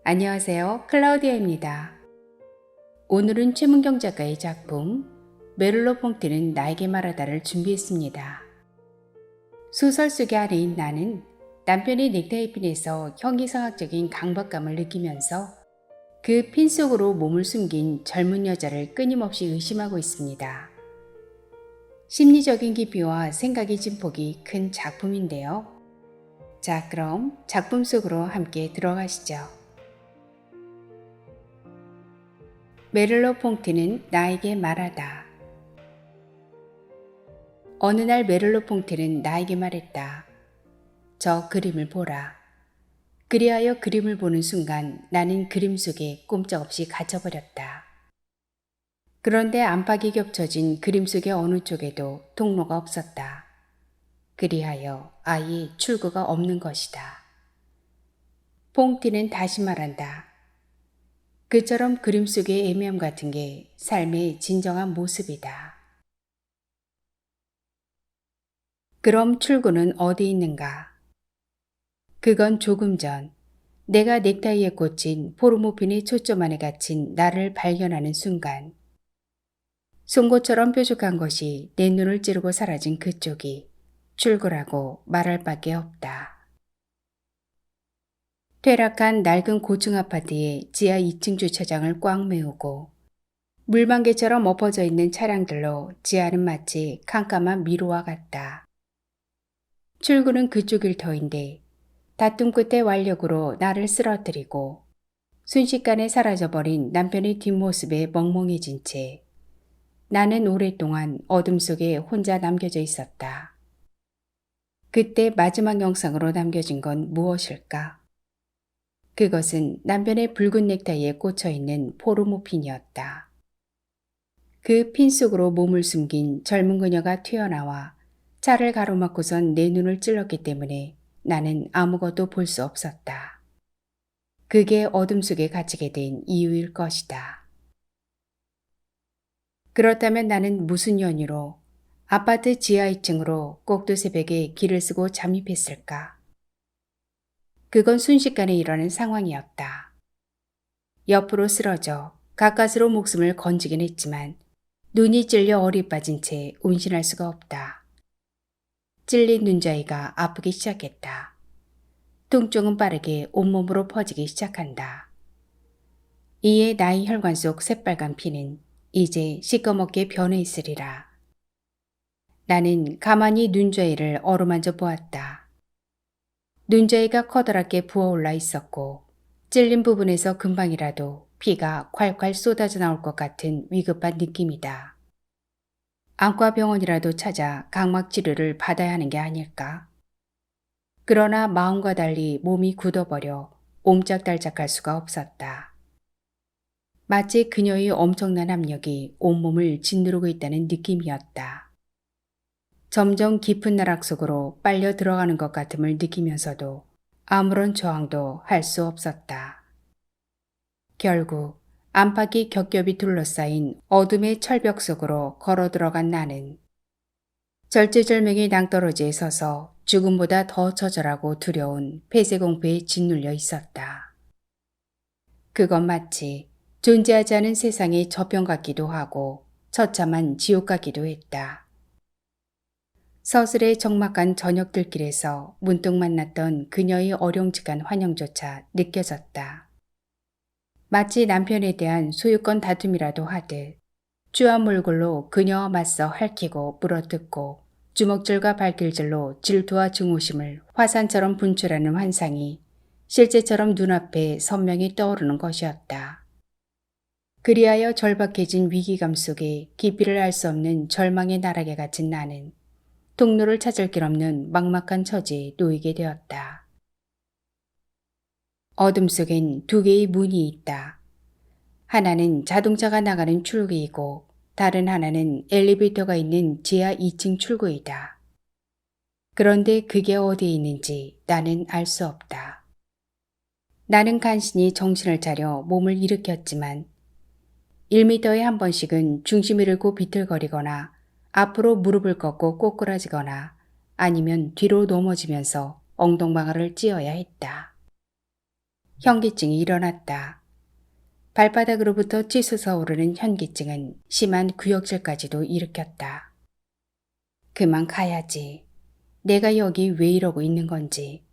안녕하세요. 클라우디아입니다. 오늘은 최문경 작가의 작품 메를로 퐁트는 나에게 말하다를 준비했습니다. 소설 속의 아내인 나는 남편의 넥타이 핀에서 형이상학적인 강박감을 느끼면서 그 핀 속으로 몸을 숨긴 젊은 여자를 끊임없이 의심하고 있습니다. 심리적인 깊이와 생각의 진폭이 큰 작품인데요. 자, 그럼 작품 속으로 함께 들어가시죠. 메를로 퐁트는 나에게 말하다. 어느 날 메를로 퐁트는 나에게 말했다. 저 그림을 보라. 그리하여 그림을 보는 순간 나는 그림 속에 꼼짝없이 갇혀버렸다. 그런데 안팎이 겹쳐진 그림 속의 어느 쪽에도 통로가 없었다. 그리하여 아예 출구가 없는 것이다. 퐁트는 다시 말한다. 그처럼 그림 속의 애매함 같은 게 삶의 진정한 모습이다. 그럼 출구는 어디 있는가? 그건 조금 전 내가 넥타이에 꽂힌 포르모핀의 초점 안에 갇힌 나를 발견하는 순간 송곳처럼 뾰족한 것이 내 눈을 찌르고 사라진 그쪽이 출구라고 말할 밖에 없다. 퇴락한 낡은 고층 아파트의 지하 2층 주차장을 꽉 메우고 물방개처럼 엎어져 있는 차량들로 지하는 마치 캄캄한 미로와 같다. 출구는 그쪽 일터인데 다툼 끝에 완력으로 나를 쓰러뜨리고 순식간에 사라져버린 남편의 뒷모습에 멍멍해진 채 나는 오랫동안 어둠 속에 혼자 남겨져 있었다. 그때 마지막 영상으로 남겨진 건 무엇일까? 그것은 남편의 붉은 넥타이에 꽂혀있는 포르모핀이었다. 그 핀 속으로 몸을 숨긴 젊은 그녀가 튀어나와 차를 가로막고선 내 눈을 찔렀기 때문에 나는 아무것도 볼 수 없었다. 그게 어둠 속에 갇히게 된 이유일 것이다. 그렇다면 나는 무슨 연유로 아파트 지하 2층으로 꼭두 새벽에 길을 쓰고 잠입했을까? 그건 순식간에 일어난 상황이었다. 옆으로 쓰러져 가까스로 목숨을 건지긴 했지만 눈이 찔려 얼이 빠진 채 운신할 수가 없다. 찔린 눈자위가 아프기 시작했다. 통증은 빠르게 온몸으로 퍼지기 시작한다. 이에 나의 혈관 속 새빨간 피는 이제 시꺼멓게 변해 있으리라. 나는 가만히 눈좌위를 어루만져 보았다. 눈좌위가 커다랗게 부어올라 있었고 찔린 부분에서 금방이라도 피가 콸콸 쏟아져 나올 것 같은 위급한 느낌이다. 안과병원이라도 찾아 각막 치료를 받아야 하는 게 아닐까? 그러나 마음과 달리 몸이 굳어버려 옴짝달짝할 수가 없었다. 마치 그녀의 엄청난 압력이 온몸을 짓누르고 있다는 느낌이었다. 점점 깊은 나락 속으로 빨려 들어가는 것 같음을 느끼면서도 아무런 저항도 할 수 없었다. 결국 안팎이 겹겹이 둘러싸인 어둠의 철벽 속으로 걸어 들어간 나는 절제절명의 낭떠러지에 서서 죽음보다 더 처절하고 두려운 폐쇄공포에 짓눌려 있었다. 그건 마치 존재하지 않은 세상의 저편 같기도 하고 처참한 지옥 같기도 했다. 서슬의 적막한 저녁들길에서 문득 만났던 그녀의 어룡직한 환영조차 느껴졌다. 마치 남편에 대한 소유권 다툼이라도 하듯 쥐와물골로 그녀와 맞서 핥히고 물어뜯고 주먹질과 발길질로 질투와 증오심을 화산처럼 분출하는 환상이 실제처럼 눈앞에 선명히 떠오르는 것이었다. 그리하여 절박해진 위기감 속에 깊이를 알 수 없는 절망의 나락에 갇힌 나는 통로를 찾을 길 없는 막막한 처지에 놓이게 되었다. 어둠 속엔 두 개의 문이 있다. 하나는 자동차가 나가는 출구이고 다른 하나는 엘리베이터가 있는 지하 2층 출구이다. 그런데 그게 어디에 있는지 나는 알 수 없다. 나는 간신히 정신을 차려 몸을 일으켰지만 1미터에 한 번씩은 중심을 잃고 비틀거리거나 앞으로 무릎을 꺾고 꼬꾸라지거나 아니면 뒤로 넘어지면서 엉덩방아를 찧어야 했다. 현기증이 일어났다. 발바닥으로부터 치솟아 오르는 현기증은 심한 구역질까지도 일으켰다. 그만 가야지. 내가 여기 왜 이러고 있는 건지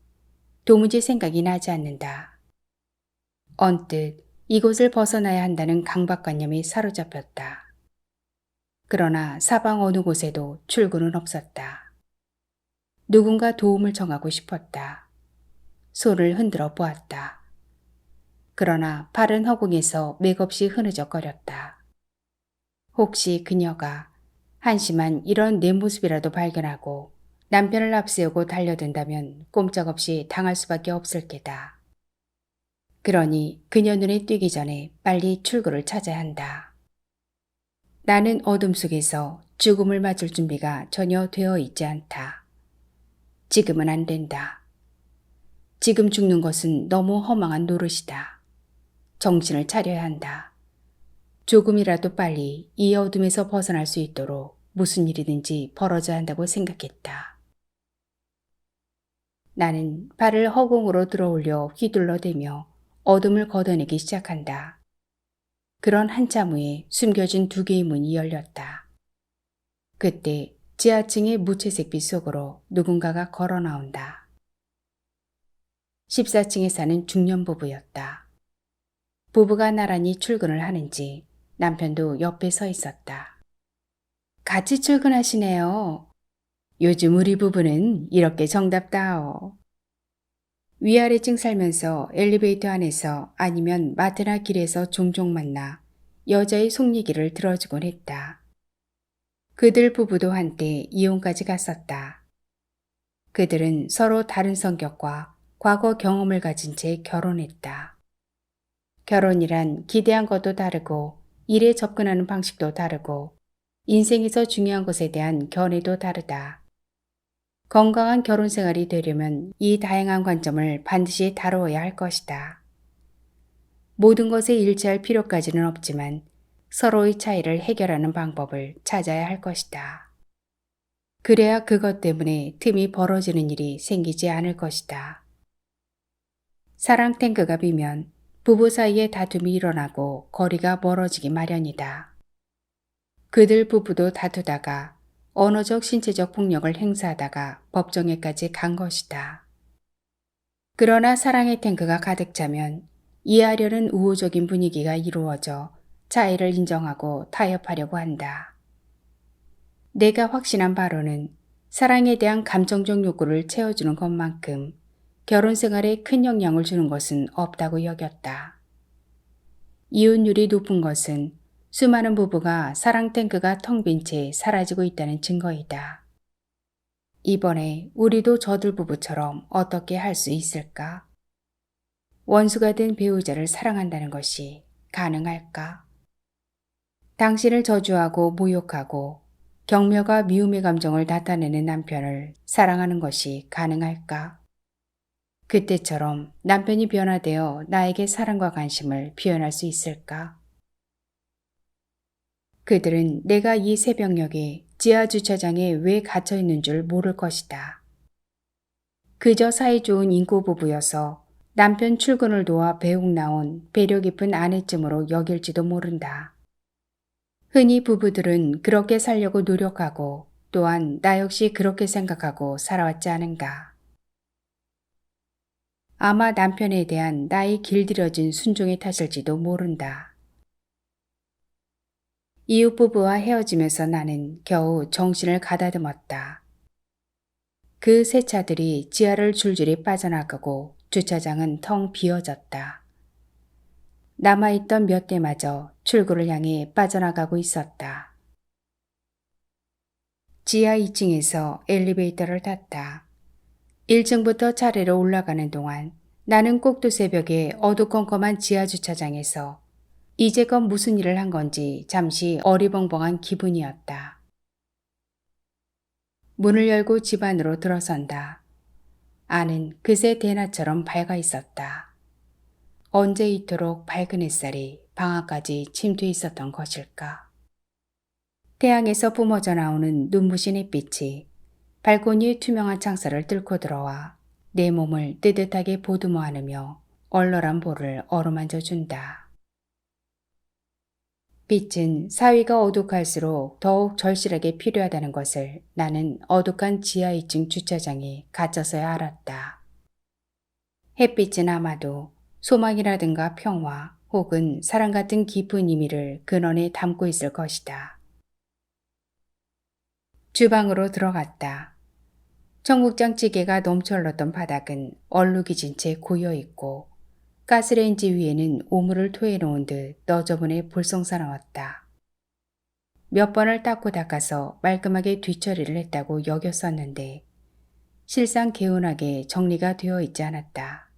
도무지 생각이 나지 않는다. 언뜻 이곳을 벗어나야 한다는 강박관념이 사로잡혔다. 그러나 사방 어느 곳에도 출구는 없었다. 누군가 도움을 청하고 싶었다. 손을 흔들어 보았다. 그러나 발은 허공에서 맥없이 흐느적거렸다. 혹시 그녀가 한심한 이런 내 모습이라도 발견하고 남편을 앞세우고 달려든다면 꼼짝없이 당할 수밖에 없을 게다. 그러니 그녀 눈에 띄기 전에 빨리 출구를 찾아야 한다. 나는 어둠 속에서 죽음을 맞을 준비가 전혀 되어 있지 않다. 지금은 안 된다. 지금 죽는 것은 너무 허망한 노릇이다. 정신을 차려야 한다. 조금이라도 빨리 이 어둠에서 벗어날 수 있도록 무슨 일이든지 벌어져야 한다고 생각했다. 나는 발을 허공으로 들어올려 휘둘러대며 어둠을 걷어내기 시작한다. 그런 한참 후에 숨겨진 두 개의 문이 열렸다. 그때 지하층의 무채색 빛 속으로 누군가가 걸어 나온다. 14층에 사는 중년 부부였다. 부부가 나란히 출근을 하는지 남편도 옆에 서 있었다. 같이 출근하시네요. 요즘 우리 부부는 이렇게 정답다오. 위아래층 살면서 엘리베이터 안에서 아니면 마트나 길에서 종종 만나 여자의 속 얘기를 들어주곤 했다. 그들 부부도 한때 이혼까지 갔었다. 그들은 서로 다른 성격과 과거 경험을 가진 채 결혼했다. 결혼이란 기대한 것도 다르고 일에 접근하는 방식도 다르고 인생에서 중요한 것에 대한 견해도 다르다. 건강한 결혼 생활이 되려면 이 다양한 관점을 반드시 다루어야 할 것이다. 모든 것에 일치할 필요까지는 없지만 서로의 차이를 해결하는 방법을 찾아야 할 것이다. 그래야 그것 때문에 틈이 벌어지는 일이 생기지 않을 것이다. 사랑 탱크가 비면 부부 사이에 다툼이 일어나고 거리가 멀어지기 마련이다. 그들 부부도 다투다가 언어적 신체적 폭력을 행사하다가 법정에까지 간 것이다. 그러나 사랑의 탱크가 가득 차면 이해하려는 우호적인 분위기가 이루어져 차이를 인정하고 타협하려고 한다. 내가 확신한 바로는 사랑에 대한 감정적 욕구를 채워주는 것만큼 결혼 생활에 큰 영향을 주는 것은 없다고 여겼다. 이혼율이 높은 것은 수많은 부부가 사랑 탱크가 텅 빈 채 사라지고 있다는 증거이다. 이번에 우리도 저들 부부처럼 어떻게 할 수 있을까? 원수가 된 배우자를 사랑한다는 것이 가능할까? 당신을 저주하고 모욕하고 경멸과 미움의 감정을 나타내는 남편을 사랑하는 것이 가능할까? 그때처럼 남편이 변화되어 나에게 사랑과 관심을 표현할 수 있을까? 그들은 내가 이 새벽녘에 지하 주차장에 왜 갇혀 있는 줄 모를 것이다. 그저 사이 좋은 인고 부부여서 남편 출근을 도와 배웅 나온 배려 깊은 아내쯤으로 여길지도 모른다. 흔히 부부들은 그렇게 살려고 노력하고 또한 나 역시 그렇게 생각하고 살아왔지 않은가. 아마 남편에 대한 나의 길들여진 순종의 탓일지도 모른다. 이웃 부부와 헤어지면서 나는 겨우 정신을 가다듬었다. 그 새 차들이 지하를 줄줄이 빠져나가고 주차장은 텅 비어졌다. 남아있던 몇 대마저 출구를 향해 빠져나가고 있었다. 지하 2층에서 엘리베이터를 탔다. 1층부터 차례로 올라가는 동안 나는 꼭두 새벽에 어두컴컴한 지하 주차장에서 이제껏 무슨 일을 한 건지 잠시 어리벙벙한 기분이었다. 문을 열고 집 안으로 들어선다. 안은 그새 대낮처럼 밝아 있었다. 언제 이토록 밝은 햇살이 방 안까지 침투해 있었던 것일까? 태양에서 뿜어져 나오는 눈부신 햇빛이 발코니의 투명한 창살을 뚫고 들어와 내 몸을 뜨뜻하게 보듬어 안으며 얼얼한 볼을 어루만져 준다. 빛은 사위가 어둑할수록 더욱 절실하게 필요하다는 것을 나는 어둑한 지하 2층 주차장에 갇혀서야 알았다. 햇빛은 아마도 소망이라든가 평화 혹은 사랑 같은 깊은 의미를 근원에 담고 있을 것이다. 주방으로 들어갔다. 청국장 찌개가 넘쳐 흘렀던 바닥은 얼룩이 진 채 고여있고 가스레인지 위에는 오물을 토해놓은 듯 너저분해 볼썽사나웠다. 몇 번을 닦고 닦아서 말끔하게 뒤처리를 했다고 여겼었는데 실상 개운하게 정리가 되어 있지 않았다.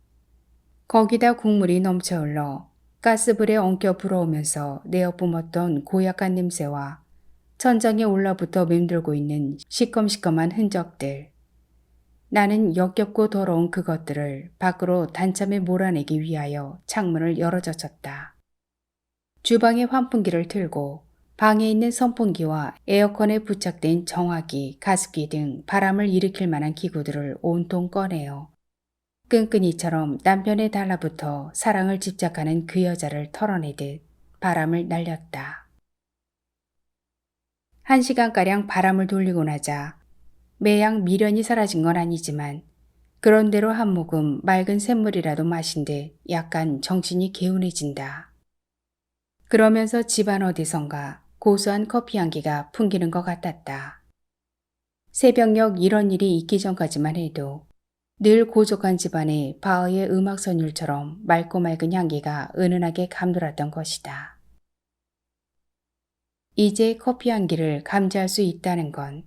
거기다 국물이 넘쳐 흘러 가스불에 엉켜 불어오면서 내어뿜었던 고약한 냄새와 천장에 올라붙어 맴돌고 있는 시꺼먼 흔적들. 나는 역겹고 더러운 그것들을 밖으로 단참에 몰아내기 위하여 창문을 열어젖혔다. 주방의 환풍기를 틀고 방에 있는 선풍기와 에어컨에 부착된 정화기, 가습기 등 바람을 일으킬 만한 기구들을 온통 꺼내어 끈끈이처럼 남편에 달라붙어 사랑을 집착하는 그 여자를 털어내듯 바람을 날렸다. 1시간가량 바람을 돌리고 나자 매양 미련이 사라진 건 아니지만 그런대로 한 모금 맑은 샘물이라도 마신 듯 약간 정신이 개운해진다. 그러면서 집안 어디선가 고소한 커피 향기가 풍기는 것 같았다. 새벽녘 이런 일이 있기 전까지만 해도 늘 고족한 집안의 바흐의 음악 선율처럼 맑고 맑은 향기가 은은하게 감돌았던 것이다. 이제 커피 향기를 감지할 수 있다는 건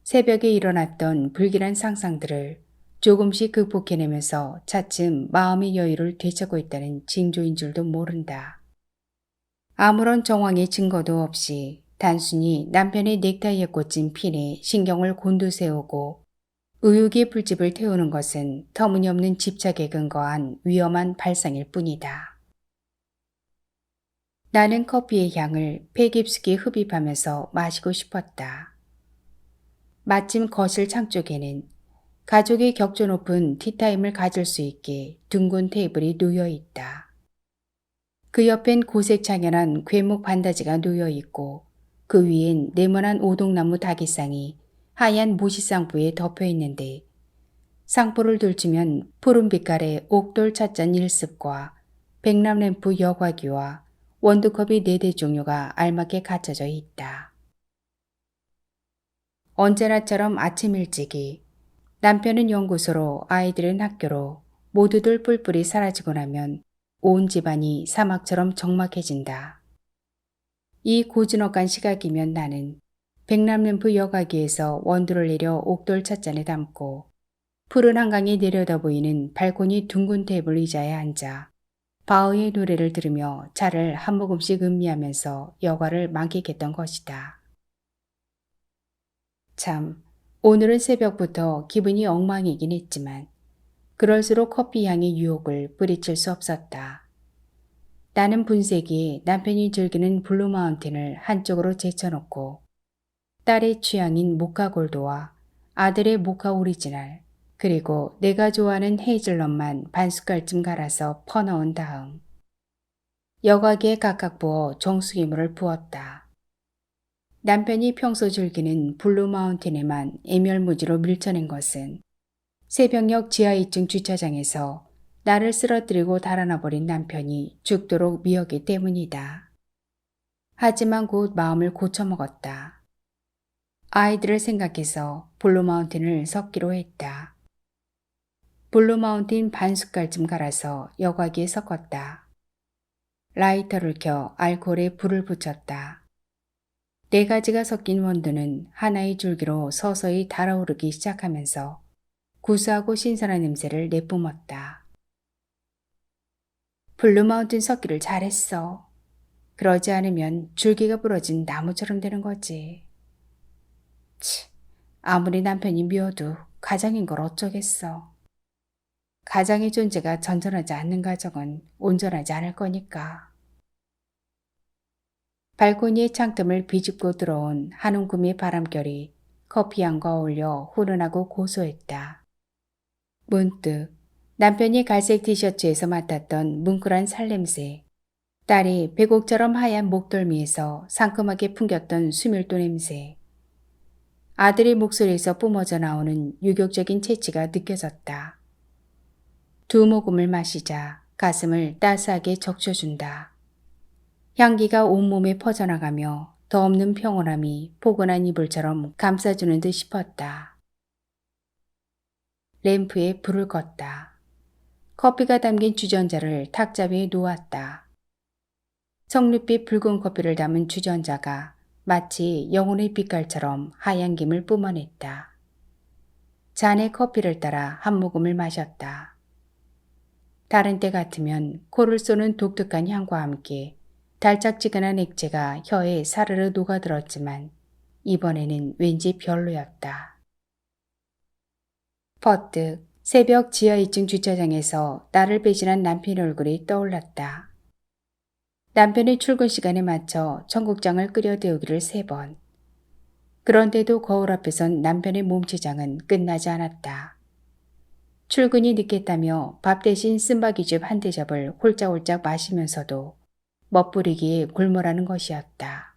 새벽에 일어났던 불길한 상상들을 조금씩 극복해내면서 차츰 마음의 여유를 되찾고 있다는 징조인 줄도 모른다. 아무런 정황의 증거도 없이 단순히 남편의 넥타이에 꽂힌 핀에 신경을 곤두세우고 의욕의 불집을 태우는 것은 터무니없는 집착에 근거한 위험한 발상일 뿐이다. 나는 커피의 향을 배 깊숙이 흡입하면서 마시고 싶었다. 마침 거실 창 쪽에는 가족이 격조 높은 티타임을 가질 수 있게 둥근 테이블이 놓여 있다. 그 옆엔 고색 창연한 괴목 반다지가 놓여 있고 그 위엔 네모난 오동나무 다기상이 하얀 모시상부에 덮여 있는데 상포를 들추면 푸른 빛깔의 옥돌 찻잔 1습과 백남램프 여과기와 원두컵이 4대 종류가 알맞게 갖춰져 있다. 언제나처럼 아침 일찍이 남편은 연구소로 아이들은 학교로 모두들 뿔뿔이 사라지고 나면 온 집안이 사막처럼 적막해진다. 이 고즈넉한 시각이면 나는 백남램프 여과기에서 원두를 내려 옥돌 찻잔에 담고 푸른 한강이 내려다 보이는 발코니 둥근 테이블 의자에 앉아 바흐의 노래를 들으며 차를 한 모금씩 음미하면서 여과를 만끽했던 것이다. 참, 오늘은 새벽부터 기분이 엉망이긴 했지만 그럴수록 커피 향의 유혹을 뿌리칠 수 없었다. 나는 분쇄기에 남편이 즐기는 블루 마운틴을 한쪽으로 제쳐놓고 딸의 취향인 모카 골드와 아들의 모카 오리지널 그리고 내가 좋아하는 헤이즐넛만 반숟갈쯤 갈아서 퍼넣은 다음 여과기에 각각 부어 정수기물을 부었다. 남편이 평소 즐기는 블루 마운틴에만 애멸무지로 밀쳐낸 것은 새벽녘 지하 2층 주차장에서 나를 쓰러뜨리고 달아나버린 남편이 죽도록 미웠기 때문이다. 하지만 곧 마음을 고쳐먹었다. 아이들을 생각해서 블루 마운틴을 섞기로 했다. 블루 마운틴 반숟갈쯤 갈아서 여과기에 섞었다. 라이터를 켜 알코올에 불을 붙였다. 4가지가 섞인 원두는 하나의 줄기로 서서히 달아오르기 시작하면서 구수하고 신선한 냄새를 내뿜었다. 블루 마운틴 섞기를 잘했어. 그러지 않으면 줄기가 부러진 나무처럼 되는 거지. 아무리 남편이 미워도 가장인 걸 어쩌겠어. 가장의 존재가 전전하지 않는 가정은 온전하지 않을 거니까. 발코니의 창틈을 비집고 들어온 한 움큼의 바람결이 커피향과 어울려 훈훈하고 고소했다. 문득 남편이 갈색 티셔츠에서 맡았던 뭉클한 살냄새, 딸이 백옥처럼 하얀 목덜미에서 상큼하게 풍겼던 수밀도 냄새, 아들의 목소리에서 뿜어져 나오는 유격적인 채취가 느껴졌다. 두 모금을 마시자 가슴을 따스하게 적셔준다. 향기가 온몸에 퍼져나가며 더 없는 평온함이 포근한 이불처럼 감싸주는 듯 싶었다. 램프에 불을 껐다. 커피가 담긴 주전자를 탁자 위에 놓았다. 청릿빛 붉은 커피를 담은 주전자가 마치 영혼의 빛깔처럼 하얀 김을 뿜어냈다. 잔에 커피를 따라 한 모금을 마셨다. 다른 때 같으면 코를 쏘는 독특한 향과 함께 달짝지근한 액체가 혀에 사르르 녹아들었지만 이번에는 왠지 별로였다. 퍼뜩 새벽 지하 2층 주차장에서 나를 배신한 남편의 얼굴이 떠올랐다. 남편의 출근 시간에 맞춰 청국장을 끓여 데우기를 3번. 그런데도 거울 앞에선 남편의 몸치장은 끝나지 않았다. 출근이 늦겠다며 밥 대신 쓴바귀즙 한 대접을 홀짝홀짝 마시면서도 멋부리기에 굶으라는 것이었다.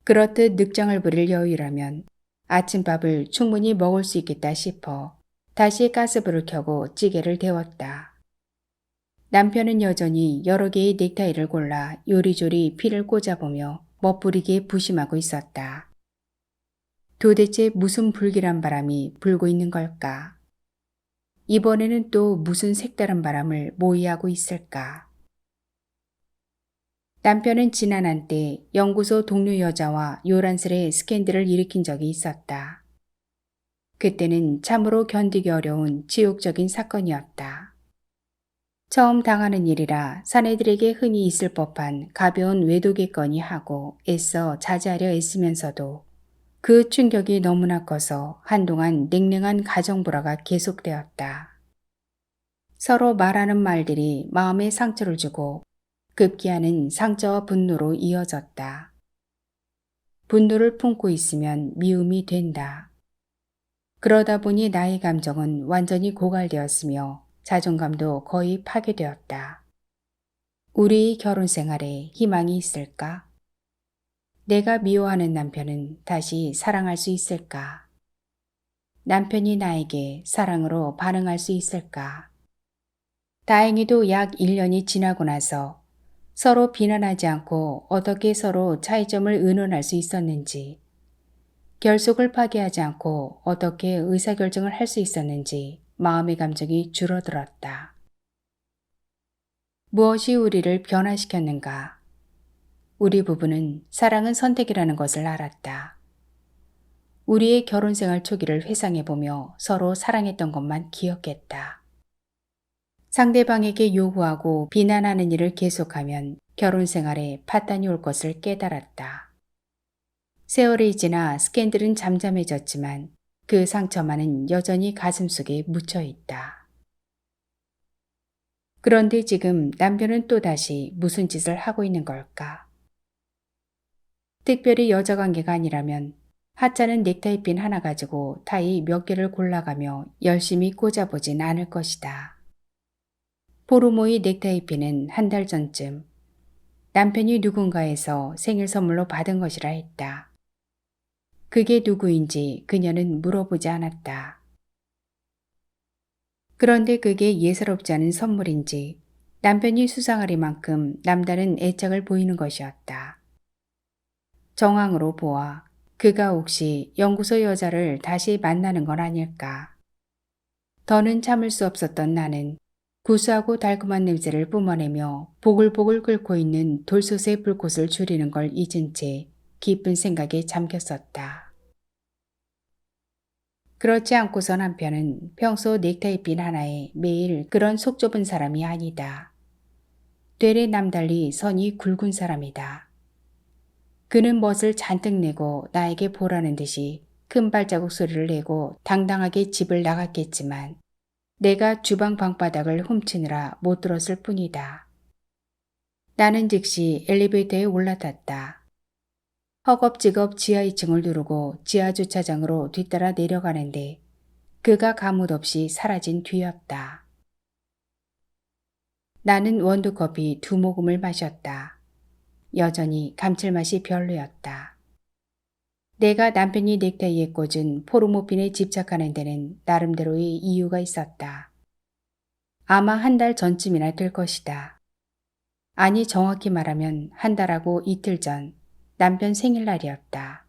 그렇듯 늑장을 부릴 여유라면 아침밥을 충분히 먹을 수 있겠다 싶어 다시 가스불을 켜고 찌개를 데웠다. 남편은 여전히 여러 개의 넥타이를 골라 요리조리 피를 꽂아보며 멋부리게 부심하고 있었다. 도대체 무슨 불길한 바람이 불고 있는 걸까? 이번에는 또 무슨 색다른 바람을 모의하고 있을까? 남편은 지난 한때 연구소 동료 여자와 요란스레 스캔들을 일으킨 적이 있었다. 그때는 참으로 견디기 어려운 지옥적인 사건이었다. 처음 당하는 일이라 사내들에게 흔히 있을 법한 가벼운 외도겠거니 하고 애써 자제하려 애쓰면서도 그 충격이 너무나 커서 한동안 냉랭한 가정불화가 계속되었다. 서로 말하는 말들이 마음에 상처를 주고 급기야는 상처와 분노로 이어졌다. 분노를 품고 있으면 미움이 된다. 그러다 보니 나의 감정은 완전히 고갈되었으며 자존감도 거의 파괴되었다. 우리 결혼 생활에 희망이 있을까? 내가 미워하는 남편은 다시 사랑할 수 있을까? 남편이 나에게 사랑으로 반응할 수 있을까? 다행히도 약 1년이 지나고 나서 서로 비난하지 않고 어떻게 서로 차이점을 의논할 수 있었는지, 결속을 파기하지 않고 어떻게 의사결정을 할 수 있었는지 마음의 감정이 줄어들었다. 무엇이 우리를 변화시켰는가? 우리 부부는 사랑은 선택이라는 것을 알았다. 우리의 결혼생활 초기를 회상해보며 서로 사랑했던 것만 기억했다. 상대방에게 요구하고 비난하는 일을 계속하면 결혼생활에 파탄이 올 것을 깨달았다. 세월이 지나 스캔들은 잠잠해졌지만 그 상처만은 여전히 가슴속에 묻혀있다. 그런데 지금 남편은 또다시 무슨 짓을 하고 있는 걸까? 특별히 여자 관계가 아니라면 하찮은 넥타이 핀 하나 가지고 타이 몇 개를 골라가며 열심히 꽂아보진 않을 것이다. 포르모의 넥타이 핀은 한 달 전쯤 남편이 누군가에서 생일 선물로 받은 것이라 했다. 그게 누구인지 그녀는 물어보지 않았다. 그런데 그게 예사롭지 않은 선물인지 남편이 수상하리만큼 남다른 애착을 보이는 것이었다. 정황으로 보아 그가 혹시 연구소 여자를 다시 만나는 건 아닐까. 더는 참을 수 없었던 나는 구수하고 달콤한 냄새를 뿜어내며 보글보글 끓고 있는 돌솥의 불꽃을 줄이는 걸 잊은 채 깊은 생각에 잠겼었다. 그렇지 않고서 남편은 평소 넥타이 핀 하나에 매일 그런 속 좁은 사람이 아니다. 되레 남달리 선이 굵은 사람이다. 그는 멋을 잔뜩 내고 나에게 보라는 듯이 큰 발자국 소리를 내고 당당하게 집을 나갔겠지만 내가 주방 방바닥을 훔치느라 못 들었을 뿐이다. 나는 즉시 엘리베이터에 올라탔다. 허겁지겁 지하 2층을 누르고 지하 주차장으로 뒤따라 내려가는데 그가 가뭇 없이 사라진 뒤였다. 나는 원두커피 2모금을 마셨다. 여전히 감칠맛이 별로였다. 내가 남편이 넥타이에 꽂은 포르모핀에 집착하는 데는 나름대로의 이유가 있었다. 아마 1달 전쯤이나 될 것이다. 아니, 정확히 말하면 1달하고 이틀 전 남편 생일날이었다.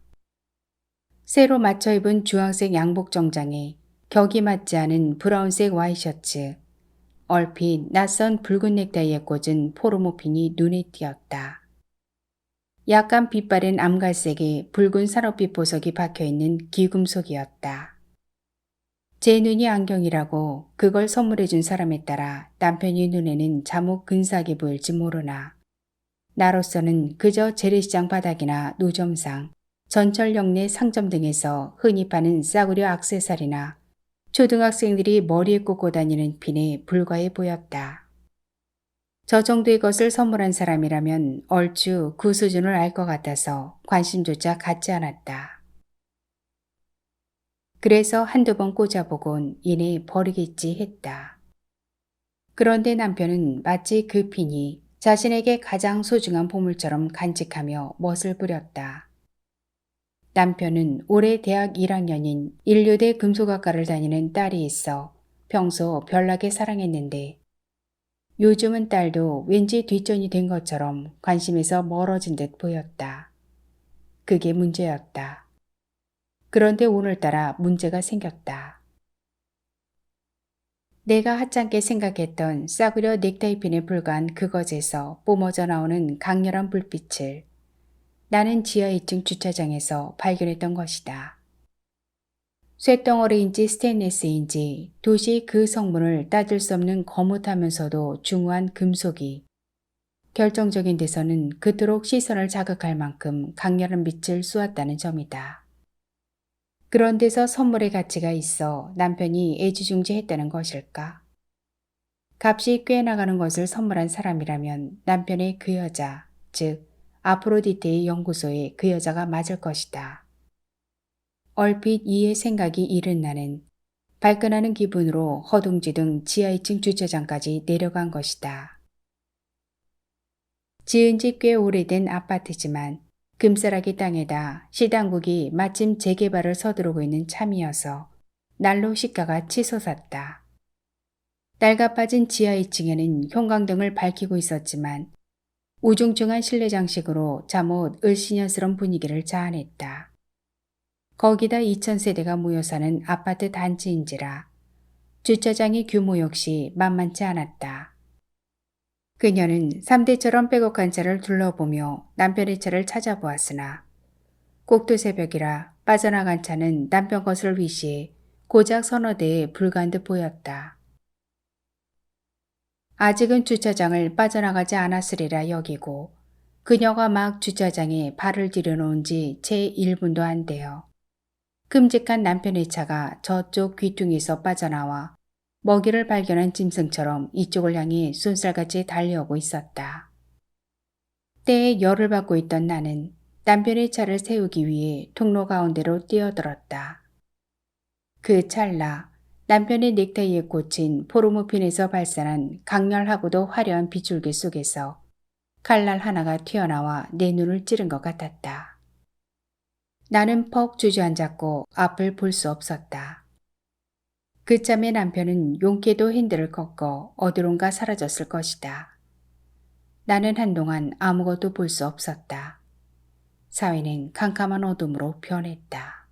새로 맞춰 입은 주황색 양복 정장에 격이 맞지 않은 브라운색 와이셔츠, 얼핏 낯선 붉은 넥타이에 꽂은 포르모핀이 눈에 띄었다. 약간 빛바랜 암갈색에 붉은 산업빛 보석이 박혀있는 귀금속이었다. 제 눈이 안경이라고 그걸 선물해준 사람에 따라 남편의 눈에는 자목 근사하게 보일지 모르나 나로서는 그저 재래시장 바닥이나 노점상, 전철역 내 상점 등에서 흔히 파는 싸구려 액세서리나 초등학생들이 머리에 꽂고 다니는 핀에 불과해 보였다. 저 정도의 것을 선물한 사람이라면 얼추 그 수준을 알 것 같아서 관심조차 갖지 않았다. 그래서 1~2번 꽂아보곤 이내 버리겠지 했다. 그런데 남편은 마치 그 핀이 자신에게 가장 소중한 보물처럼 간직하며 멋을 부렸다. 남편은 올해 대학 1학년인 인류대 금속학과를 다니는 딸이 있어 평소 별나게 사랑했는데 요즘은 딸도 왠지 뒷전이 된 것처럼 관심에서 멀어진 듯 보였다. 그게 문제였다. 그런데 오늘따라 문제가 생겼다. 내가 하찮게 생각했던 싸구려 넥타이핀에 불과한 그것에서 뿜어져 나오는 강렬한 불빛을 나는 지하 2층 주차장에서 발견했던 것이다. 쇳덩어리인지 스테인리스인지 도저히 그 성분을 따질 수 없는 거뭇하면서도 중후한 금속이 결정적인 데서는 그토록 시선을 자극할 만큼 강렬한 빛을 쏘았다는 점이다. 그런 데서 선물의 가치가 있어 남편이 애지중지했다는 것일까? 값이 꽤 나가는 것을 선물한 사람이라면 남편의 그 여자, 즉 아프로디테의 연구소에 그 여자가 맞을 것이다. 얼핏 이의 생각이 이른 나는 발끈하는 기분으로 허둥지둥 지하 2층 주차장까지 내려간 것이다. 지은 지 꽤 오래된 아파트지만 금싸라기 땅에다 시당국이 마침 재개발을 서두르고 있는 참이어서 날로 시가가 치솟았다. 낡아빠진 지하 2층에는 형광등을 밝히고 있었지만 우중충한 실내 장식으로 잠옷 을씨년스러운 분위기를 자아냈다. 거기다 2000세대가 모여 사는 아파트 단지인지라 주차장의 규모 역시 만만치 않았다. 그녀는 3대처럼 빼곡한 차를 둘러보며 남편의 차를 찾아보았으나 꼭두 새벽이라 빠져나간 차는 남편 것을 위시해 고작 서너 대에 불과한 듯 보였다. 아직은 주차장을 빠져나가지 않았으리라 여기고 그녀가 막 주차장에 발을 들여놓은 지 채 1분도 안 되어 끔찍한 남편의 차가 저쪽 귀퉁이에서 빠져나와 먹이를 발견한 짐승처럼 이쪽을 향해 쏜살같이 달려오고 있었다. 때에 열을 받고 있던 나는 남편의 차를 세우기 위해 통로 가운데로 뛰어들었다. 그 찰나 남편의 넥타이에 꽂힌 포르모핀에서 발산한 강렬하고도 화려한 빗줄기 속에서 칼날 하나가 튀어나와 내 눈을 찌른 것 같았다. 나는 퍽 주저앉았고 앞을 볼 수 없었다. 그참에 남편은 용케도 핸들을 꺾어 어디론가 사라졌을 것이다. 나는 한동안 아무것도 볼 수 없었다. 사회는 캄캄한 어둠으로 변했다.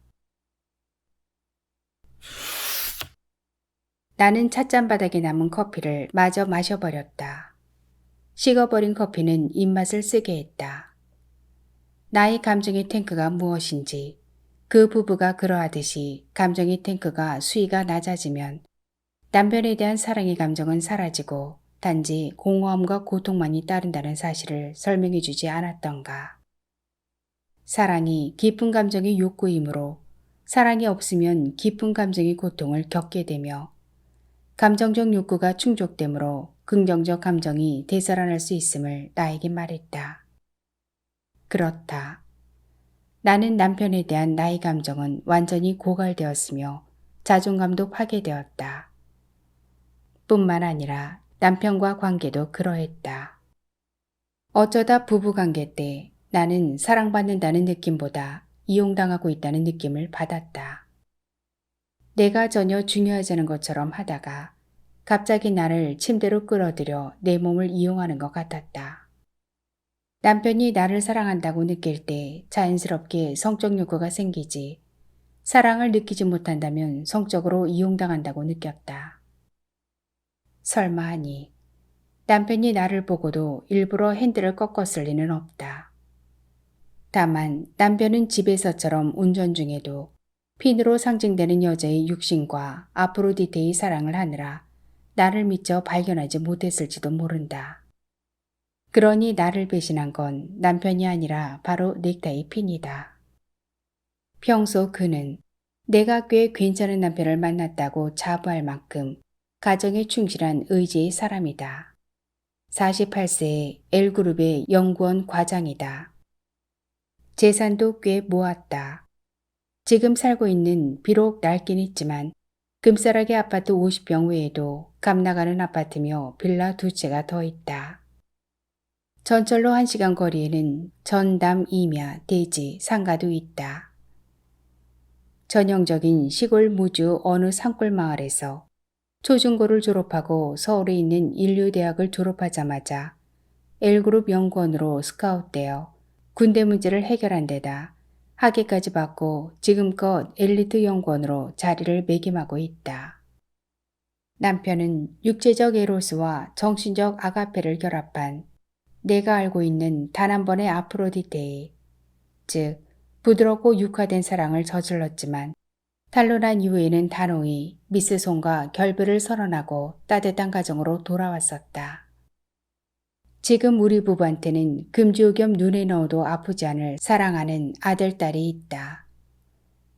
나는 찻잔 바닥에 남은 커피를 마저 마셔버렸다. 식어버린 커피는 입맛을 쓰게 했다. 나의 감정의 탱크가 무엇인지 그 부부가 그러하듯이 감정의 탱크가 수위가 낮아지면 남편에 대한 사랑의 감정은 사라지고 단지 공허함과 고통만이 따른다는 사실을 설명해 주지 않았던가. 사랑이 깊은 감정의 욕구이므로 사랑이 없으면 깊은 감정의 고통을 겪게 되며 감정적 욕구가 충족되므로 긍정적 감정이 되살아날 수 있음을 나에게 말했다. 그렇다. 나는 남편에 대한 나의 감정은 완전히 고갈되었으며 자존감도 파괴되었다. 뿐만 아니라 남편과 관계도 그러했다. 어쩌다 부부관계 때 나는 사랑받는다는 느낌보다 이용당하고 있다는 느낌을 받았다. 내가 전혀 중요하지 않은 것처럼 하다가 갑자기 나를 침대로 끌어들여 내 몸을 이용하는 것 같았다. 남편이 나를 사랑한다고 느낄 때 자연스럽게 성적 욕구가 생기지, 사랑을 느끼지 못한다면 성적으로 이용당한다고 느꼈다. 설마 하니 남편이 나를 보고도 일부러 핸들을 꺾었을 리는 없다. 다만 남편은 집에서처럼 운전 중에도 핀으로 상징되는 여자의 육신과 아프로디테의 사랑을 하느라 나를 미처 발견하지 못했을지도 모른다. 그러니 나를 배신한 건 남편이 아니라 바로 넥타이 핀이다. 평소 그는 내가 꽤 괜찮은 남편을 만났다고 자부할 만큼 가정에 충실한 의지의 사람이다. 48세의 L그룹의 연구원 과장이다. 재산도 꽤 모았다. 지금 살고 있는 비록 낡긴 했지만 금싸라기 아파트 50평 외에도 값 나가는 아파트며 빌라 2채가 더 있다. 전철로 1시간 거리에는 전남, 임야, 대지, 상가도 있다. 전형적인 시골 무주 어느 산골 마을에서 초중고를 졸업하고 서울에 있는 인류대학을 졸업하자마자 L그룹 연구원으로 스카웃되어 군대 문제를 해결한 데다 학위까지 받고 지금껏 엘리트 연구원으로 자리를 매김하고 있다. 남편은 육체적 에로스와 정신적 아가페를 결합한 내가 알고 있는 단 한 번의 아프로디테에, 즉 부드럽고 육화된 사랑을 저질렀지만 탄로난 이후에는 단호히 미스 송과 결별을 선언하고 따뜻한 가정으로 돌아왔었다. 지금 우리 부부한테는 금지오겸 눈에 넣어도 아프지 않을 사랑하는 아들딸이 있다.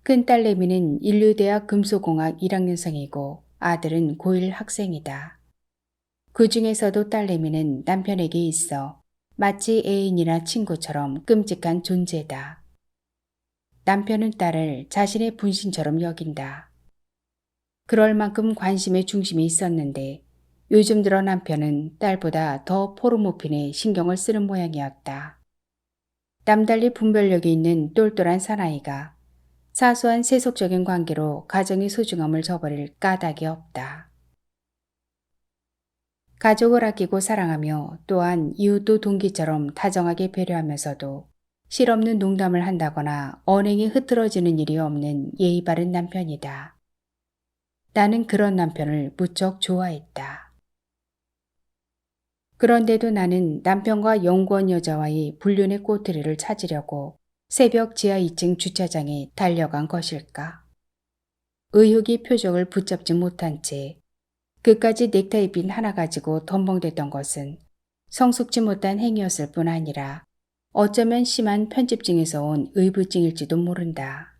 큰딸 레미는 인류대학 금속공학 1학년생이고 아들은 고1 학생이다. 그 중에서도 딸 레미는 남편에게 있어 마치 애인이나 친구처럼 끔찍한 존재다. 남편은 딸을 자신의 분신처럼 여긴다. 그럴 만큼 관심의 중심이 있었는데 요즘 들어 남편은 딸보다 더 포르모핀에 신경을 쓰는 모양이었다. 남달리 분별력이 있는 똘똘한 사나이가 사소한 세속적인 관계로 가정의 소중함을 저버릴 까닭이 없다. 가족을 아끼고 사랑하며 또한 이웃도 동기처럼 다정하게 배려하면서도 실없는 농담을 한다거나 언행이 흐트러지는 일이 없는 예의 바른 남편이다. 나는 그런 남편을 무척 좋아했다. 그런데도 나는 남편과 연구원 여자와의 불륜의 꼬투리를 찾으려고 새벽 지하 2층 주차장에 달려간 것일까? 의욕이 표적을 붙잡지 못한 채 그까지 넥타이 핀 하나 가지고 덤벙댔던 것은 성숙지 못한 행위였을 뿐 아니라 어쩌면 심한 편집증에서 온 의부증일지도 모른다.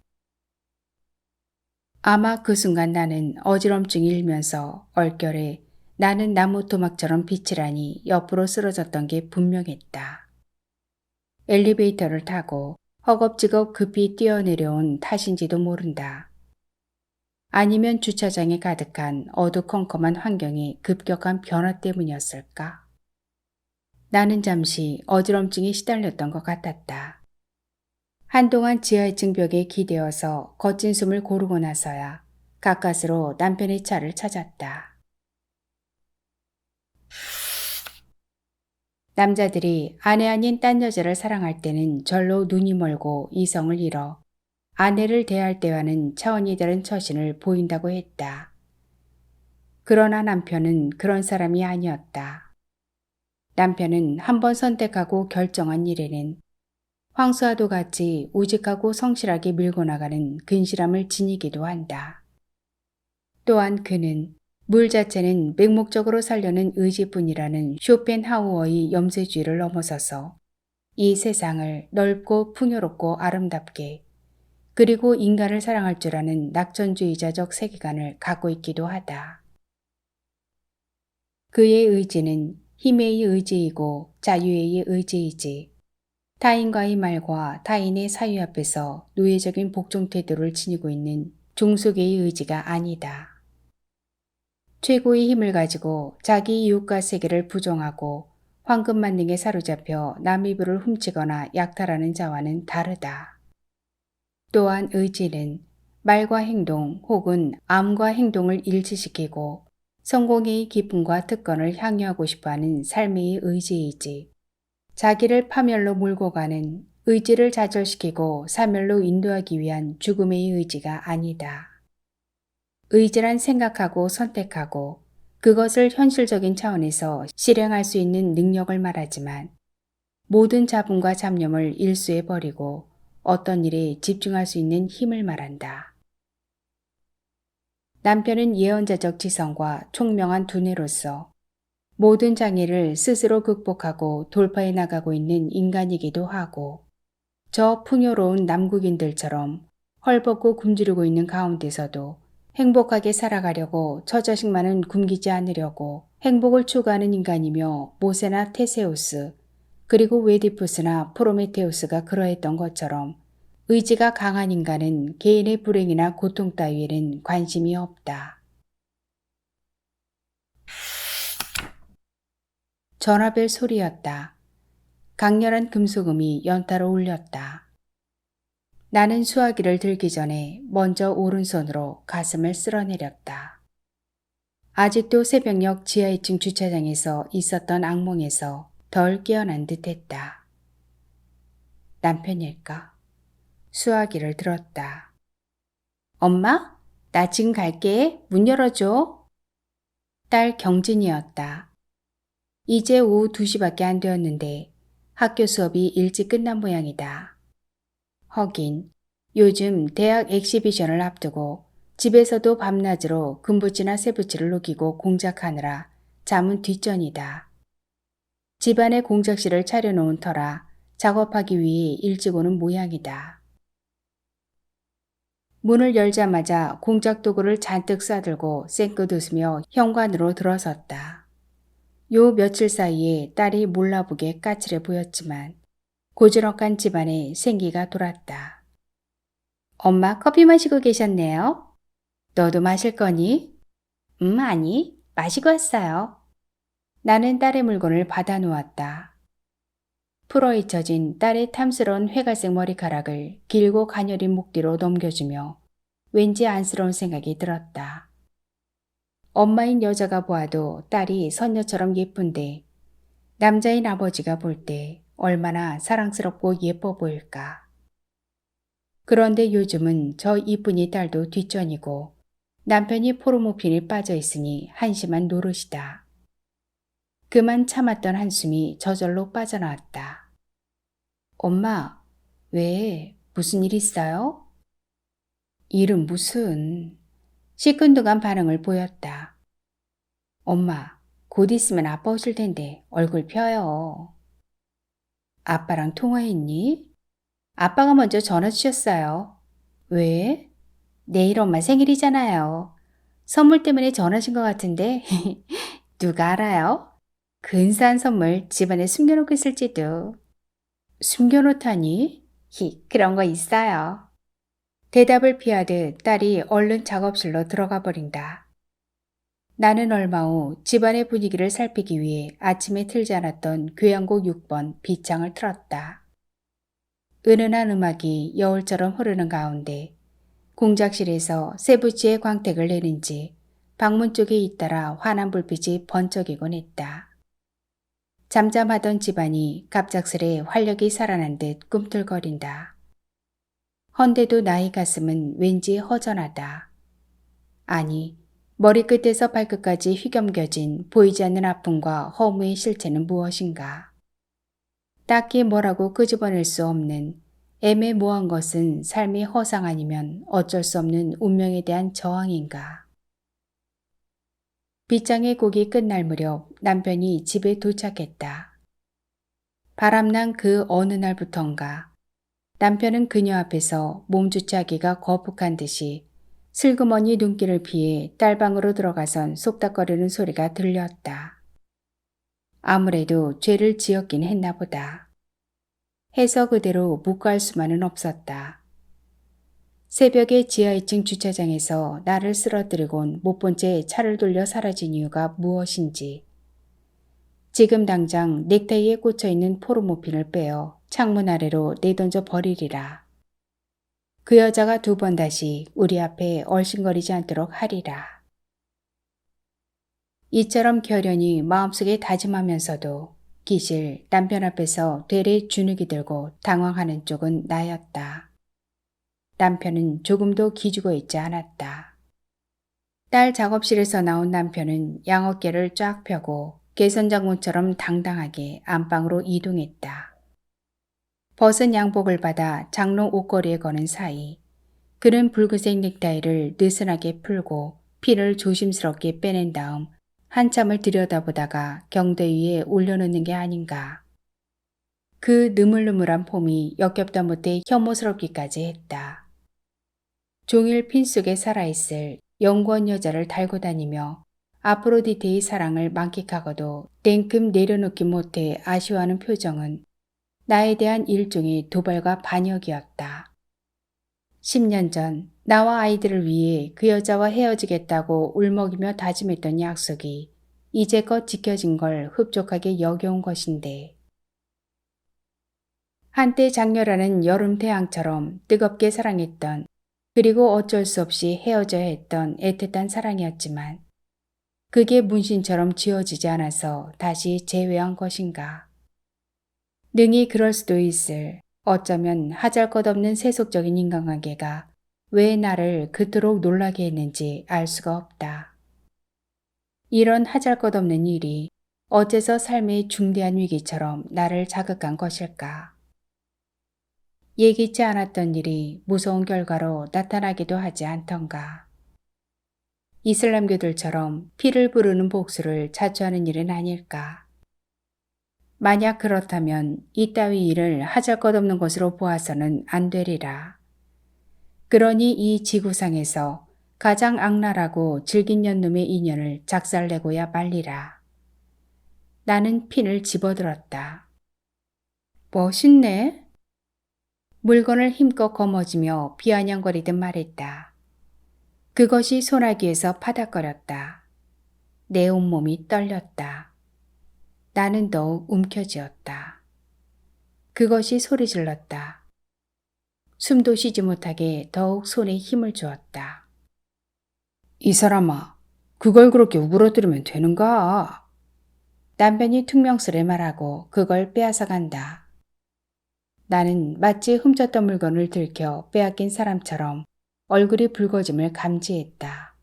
아마 그 순간 나는 어지럼증이 일면서 얼결에 나는 나무 토막처럼 빛을 하니 옆으로 쓰러졌던 게 분명했다. 엘리베이터를 타고 허겁지겁 급히 뛰어내려온 탓인지도 모른다. 아니면 주차장에 가득한 어두컴컴한 환경의 급격한 변화 때문이었을까? 나는 잠시 어지럼증에 시달렸던 것 같았다. 한동안 지하 2층 벽에 기대어서 거친 숨을 고르고 나서야 가까스로 남편의 차를 찾았다. 남자들이 아내 아닌 딴 여자를 사랑할 때는 절로 눈이 멀고 이성을 잃어 아내를 대할 때와는 차원이 다른 처신을 보인다고 했다. 그러나 남편은 그런 사람이 아니었다. 남편은 한번 선택하고 결정한 일에는 황수와도 같이 우직하고 성실하게 밀고 나가는 근실함을 지니기도 한다. 또한 그는 물 자체는 맹목적으로 살려는 의지뿐이라는 쇼펜하우어의 염세주의를 넘어서서 이 세상을 넓고 풍요롭고 아름답게 그리고 인간을 사랑할 줄 아는 낙천주의자적 세계관을 갖고 있기도 하다. 그의 의지는 힘의 의지이고 자유의 의지이지 타인과의 말과 타인의 사유 앞에서 노예적인 복종 태도를 지니고 있는 종속의 의지가 아니다. 최고의 힘을 가지고 자기 이웃과 세계를 부정하고 황금 만능에 사로잡혀 남의 부를 훔치거나 약탈하는 자와는 다르다. 또한 의지는 말과 행동 혹은 암과 행동을 일치시키고 성공의 기쁨과 특권을 향유하고 싶어하는 삶의 의지이지, 자기를 파멸로 몰고 가는 의지를 좌절시키고 사멸로 인도하기 위한 죽음의 의지가 아니다. 의지란 생각하고 선택하고 그것을 현실적인 차원에서 실행할 수 있는 능력을 말하지만, 모든 잡음과 잡념을 일수에 버리고 어떤 일에 집중할 수 있는 힘을 말한다. 남편은 예언자적 지성과 총명한 두뇌로서 모든 장애를 스스로 극복하고 돌파해 나가고 있는 인간이기도 하고, 저 풍요로운 남국인들처럼 헐벗고 굶주리고 있는 가운데서도 행복하게 살아가려고 저 자식만은 굶기지 않으려고 행복을 추구하는 인간이며, 모세나 테세우스 그리고 웨디푸스나 프로메테우스가 그러했던 것처럼 의지가 강한 인간은 개인의 불행이나 고통 따위에는 관심이 없다. 전화벨 소리였다. 강렬한 금속음이 연타로 울렸다. 나는 수화기를 들기 전에 먼저 오른손으로 가슴을 쓸어내렸다. 아직도 새벽녘 지하 2층 주차장에서 있었던 악몽에서 덜 깨어난 듯했다. 남편일까? 수화기를 들었다. 엄마? 나 지금 갈게. 문 열어줘. 딸 경진이었다. 이제 오후 2시밖에 안 되었는데 학교 수업이 일찍 끝난 모양이다. 허긴 요즘 대학 엑시비션을 앞두고 집에서도 밤낮으로 금붙이나 새붙이를 녹이고 공작하느라 잠은 뒷전이다. 집안에 공작실을 차려놓은 터라 작업하기 위해 일찍 오는 모양이다. 문을 열자마자 공작 도구를 잔뜩 싸들고 쌩긋 웃으며 현관으로 들어섰다. 요 며칠 사이에 딸이 몰라보게 까칠해 보였지만 고즈넉한 집안에 생기가 돌았다. 엄마 커피 마시고 계셨네요. 너도 마실 거니? 아니, 마시고 왔어요. 나는 딸의 물건을 받아 놓았다. 풀어헤쳐진 딸의 탐스러운 회갈색 머리카락을 길고 가녀린 목뒤로 넘겨주며 왠지 안쓰러운 생각이 들었다. 엄마인 여자가 보아도 딸이 선녀처럼 예쁜데 남자인 아버지가 볼 때 얼마나 사랑스럽고 예뻐 보일까. 그런데 요즘은 저 이쁜이 딸도 뒷전이고 남편이 포르모핀에 빠져 있으니 한심한 노릇이다. 그만 참았던 한숨이 저절로 빠져나왔다. 엄마, 왜? 무슨 일 있어요? 일은 무슨? 시큰둥한 반응을 보였다. 엄마, 곧 있으면 아빠 오실 텐데 얼굴 펴요. 아빠랑 통화했니? 아빠가 먼저 전화 주셨어요. 왜? 내일 엄마 생일이잖아요. 선물 때문에 전화하신 것 같은데 누가 알아요? 근사한 선물 집안에 숨겨놓고 있을지도. 숨겨놓다니? 그런 거 있어요. 대답을 피하듯 딸이 얼른 작업실로 들어가 버린다. 나는 얼마 후 집안의 분위기를 살피기 위해 아침에 틀지 않았던 교향곡 6번 비창을 틀었다. 은은한 음악이 여울처럼 흐르는 가운데 공작실에서 세부치의 광택을 내는지 방문 쪽에 잇따라 환한 불빛이 번쩍이곤 했다. 잠잠하던 집안이 갑작스레 활력이 살아난 듯 꿈틀거린다. 헌데도 나의 가슴은 왠지 허전하다. 아니, 머리끝에서 발끝까지 휘겸겨진 보이지 않는 아픔과 허무의 실체는 무엇인가? 딱히 뭐라고 끄집어낼 수 없는 애매모호한 것은 삶의 허상 아니면 어쩔 수 없는 운명에 대한 저항인가? 빗장의 곡이 끝날 무렵 남편이 집에 도착했다. 바람난 그 어느 날부턴가 남편은 그녀 앞에서 몸주치하기가 거북한 듯이 슬그머니 눈길을 피해 딸방으로 들어가선 속닥거리는 소리가 들렸다. 아무래도 죄를 지었긴 했나 보다. 해서 그대로 묵과할 수만은 없었다. 새벽에 지하 2층 주차장에서 나를 쓰러뜨리곤 못 본 채 차를 돌려 사라진 이유가 무엇인지, 지금 당장 넥타이에 꽂혀있는 포르모핀을 빼어 창문 아래로 내던져 버리리라. 그 여자가 두 번 다시 우리 앞에 얼씬거리지 않도록 하리라. 이처럼 결연히 마음속에 다짐하면서도 기실 남편 앞에서 되레 주눅이 들고 당황하는 쪽은 나였다. 남편은 조금도 기죽어 있지 않았다. 딸 작업실에서 나온 남편은 양어깨를 쫙 펴고 개선장군처럼 당당하게 안방으로 이동했다. 벗은 양복을 받아 장롱 옷걸이에 거는 사이 그는 붉은색 넥타이를 느슨하게 풀고 피를 조심스럽게 빼낸 다음 한참을 들여다보다가 경대 위에 올려놓는 게 아닌가. 그 느물느물한 폼이 역겹다 못해 혐오스럽기까지 했다. 종일 핀 속에 살아있을 영구한 여자를 달고 다니며 아프로디테의 사랑을 만끽하고도 냉큼 내려놓기 못해 아쉬워하는 표정은 나에 대한 일종의 도발과 반역이었다. 10년 전 나와 아이들을 위해 그 여자와 헤어지겠다고 울먹이며 다짐했던 약속이 이제껏 지켜진 걸 흡족하게 여겨온 것인데, 한때 장렬하는 여름 태양처럼 뜨겁게 사랑했던, 그리고 어쩔 수 없이 헤어져야 했던 애틋한 사랑이었지만 그게 문신처럼 지워지지 않아서 다시 재회한 것인가. 능히 그럴 수도 있을, 어쩌면 하잘것없는 세속적인 인간관계가 왜 나를 그토록 놀라게 했는지 알 수가 없다. 이런 하잘것없는 일이 어째서 삶의 중대한 위기처럼 나를 자극한 것일까. 예기치 않았던 일이 무서운 결과로 나타나기도 하지 않던가. 이슬람교들처럼 피를 부르는 복수를 자초하는 일은 아닐까. 만약 그렇다면 이따위 일을 하잘것없는 것으로 보아서는 안 되리라. 그러니 이 지구상에서 가장 악랄하고 질긴 년놈의 인연을 작살내고야 말리라. 나는 핀을 집어들었다. 멋있네. 물건을 힘껏 거머쥐며 비아냥거리듯 말했다. 그것이 소나기에서 파닥거렸다. 내 온몸이 떨렸다. 나는 더욱 움켜쥐었다. 그것이 소리질렀다. 숨도 쉬지 못하게 더욱 손에 힘을 주었다. 이 사람아, 그걸 그렇게 우그러뜨리면 되는가? 남편이 퉁명스레 말하고 그걸 빼앗아 간다. 나는 마치 훔쳤던 물건을 들켜 빼앗긴 사람처럼 얼굴이 붉어짐을 감지했다.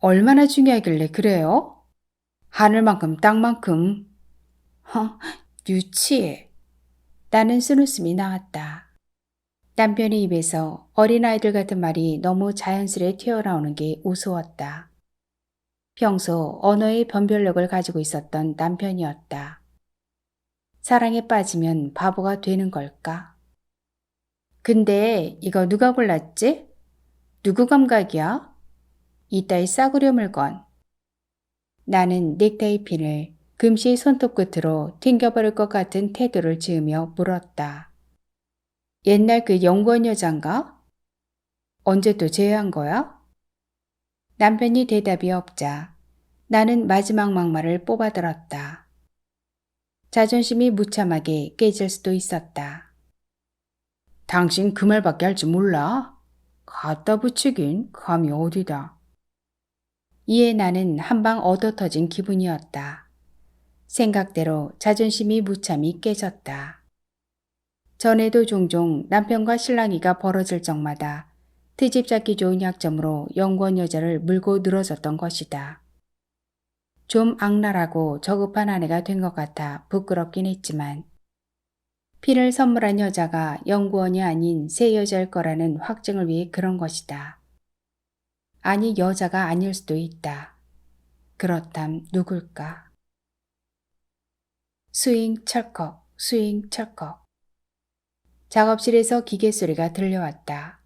얼마나 중요하길래 그래요? 하늘만큼 땅만큼. 유치해. 나는 쓴웃음이 나왔다. 남편의 입에서 어린아이들 같은 말이 너무 자연스레 튀어나오는 게 우스웠다. 평소 언어의 변별력을 가지고 있었던 남편이었다. 사랑에 빠지면 바보가 되는 걸까? 근데 이거 누가 골랐지? 누구 감각이야? 이따위 싸구려 물건. 나는 넥타이 핀을 금시 손톱 끝으로 튕겨버릴 것 같은 태도를 지으며 물었다. 옛날 그 연구원 여잔가? 언제 또 제외한 거야? 남편이 대답이 없자 나는 마지막 막말을 뽑아들었다. 자존심이 무참하게 깨질 수도 있었다. 당신 그 말밖에 할 줄 몰라? 갖다 붙이긴 감이 어디다. 이에 나는 한방 얻어터진 기분이었다. 생각대로 자존심이 무참히 깨졌다. 전에도 종종 남편과 실랑이가 벌어질 적마다 트집 잡기 좋은 약점으로 연구원 여자를 물고 늘어졌던 것이다. 좀 악랄하고 저급한 아내가 된 것 같아 부끄럽긴 했지만 피를 선물한 여자가 연구원이 아닌 새 여자일 거라는 확증을 위해 그런 것이다. 아니 여자가 아닐 수도 있다. 그렇담 누굴까? 스윙 철컥, 스윙 철컥. 작업실에서 기계 소리가 들려왔다.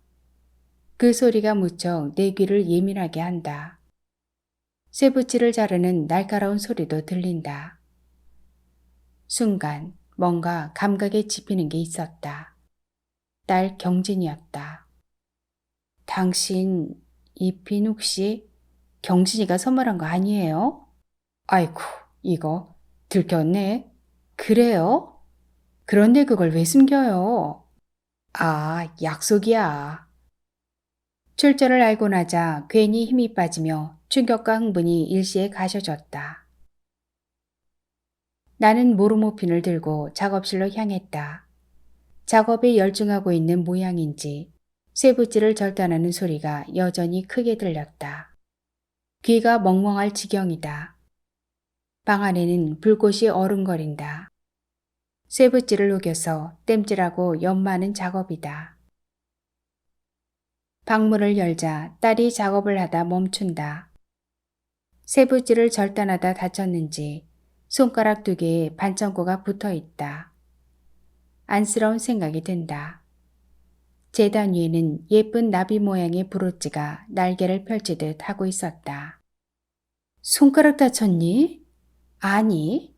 그 소리가 무척 내 귀를 예민하게 한다. 쇠붙이를 자르는 날카로운 소리도 들린다. 순간 뭔가 감각에 짚히는 게 있었다. 딸 경진이었다. 당신 이핀 혹시 경진이가 선물한 거 아니에요? 아이고, 이거 들켰네. 그래요? 그런데 그걸 왜 숨겨요? 아, 약속이야. 출처를 알고 나자 괜히 힘이 빠지며 충격과 흥분이 일시에 가셔졌다. 나는 모르모핀을 들고 작업실로 향했다. 작업에 열중하고 있는 모양인지 쇠붙질을 절단하는 소리가 여전히 크게 들렸다. 귀가 멍멍할 지경이다. 방 안에는 불꽃이 어른거린다. 쇠붙질을 녹여서 땜질하고 연마하는 작업이다. 방문을 열자 딸이 작업을 하다 멈춘다. 쇠붙질을 절단하다 다쳤는지 손가락 2개에 반창고가 붙어 있다. 안쓰러운 생각이 든다. 재단 위에는 예쁜 나비 모양의 브로치가 날개를 펼치듯 하고 있었다. 손가락 다쳤니? 아니.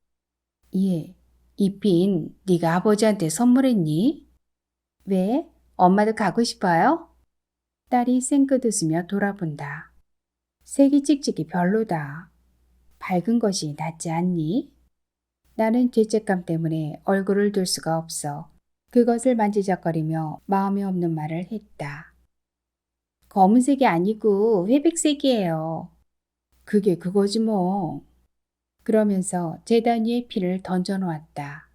예. 이 핀 네가 아버지한테 선물했니? 왜? 엄마도 가고 싶어요? 딸이 쌩긋 웃으며 돌아본다. 색이 찍찍이 별로다. 밝은 것이 낫지 않니? 나는 죄책감 때문에 얼굴을 둘 수가 없어 그것을 만지작거리며 마음이 없는 말을 했다. 검은색이 아니고 회백색이에요. 그게 그거지 뭐. 그러면서 재단 위에 피를 던져놓았다.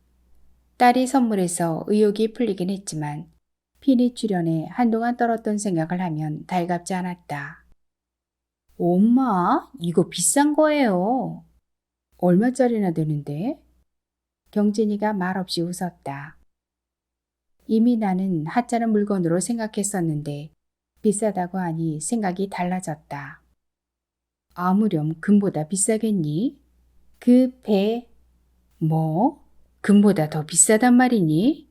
딸이 선물해서 의욕이 풀리긴 했지만 피니 출연에 한동안 떨었던 생각을 하면 달갑지 않았다. 엄마, 이거 비싼 거예요. 얼마짜리나 되는데? 경진이가 말없이 웃었다. 이미 나는 하찮은 물건으로 생각했었는데 비싸다고 하니 생각이 달라졌다. 아무렴 금보다 비싸겠니? 그 배, 뭐? 금보다 더 비싸단 말이니?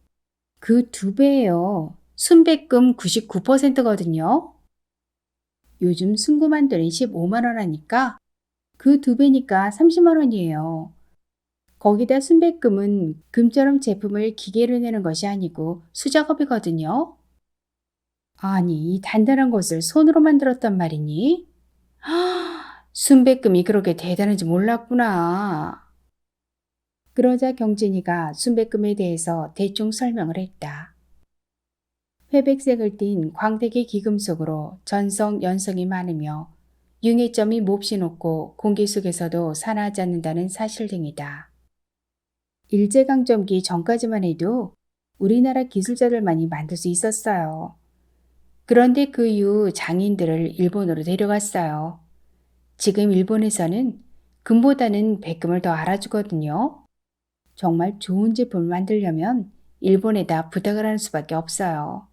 그 2배예요. 순배금 99%거든요. 요즘 순금한 돈이 15만 원 하니까 그 2배니까 30만 원이에요. 거기다 순배금은 금처럼 제품을 기계로 내는 것이 아니고 수작업이거든요. 아니, 이 단단한 것을 손으로 만들었단 말이니? 순배금이 그렇게 대단한지 몰랐구나. 그러자 경진이가 순배금에 대해서 대충 설명을 했다. 회백색을 띤 광택의 기금속으로 전성, 연성이 많으며 융해점이 몹시 높고 공기 속에서도 산화하지 않는다는 사실 등이다. 일제강점기 전까지만 해도 우리나라 기술자들만이 만들 수 있었어요. 그런데 그 이후 장인들을 일본으로 데려갔어요. 지금 일본에서는 금보다는 백금을 더 알아주거든요. 정말 좋은 제품을 만들려면 일본에다 부탁을 하는 수밖에 없어요.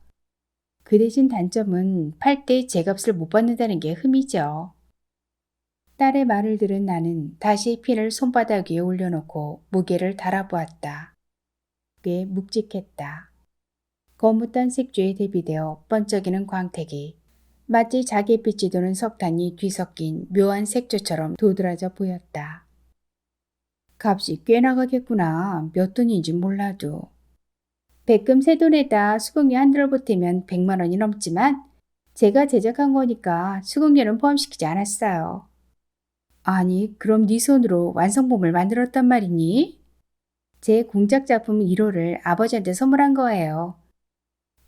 그 대신 단점은 팔 때 제값을 못 받는다는 게 흠이죠. 딸의 말을 들은 나는 다시 핀을 손바닥 위에 올려놓고 무게를 달아보았다. 꽤 묵직했다. 거뭇한 색조에 대비되어 번쩍이는 광택이 마치 자개빛이 도는 석탄이 뒤섞인 묘한 색조처럼 도드라져 보였다. 값이 꽤 나가겠구나. 몇 돈인지 몰라도. 백금 세 돈에다 수공료 한 달을 보태면 100만 원이 넘지만 제가 제작한 거니까 수공료는 포함시키지 않았어요. 아니, 그럼 네 손으로 완성품을 만들었단 말이니? 제 공작 작품 1호를 아버지한테 선물한 거예요.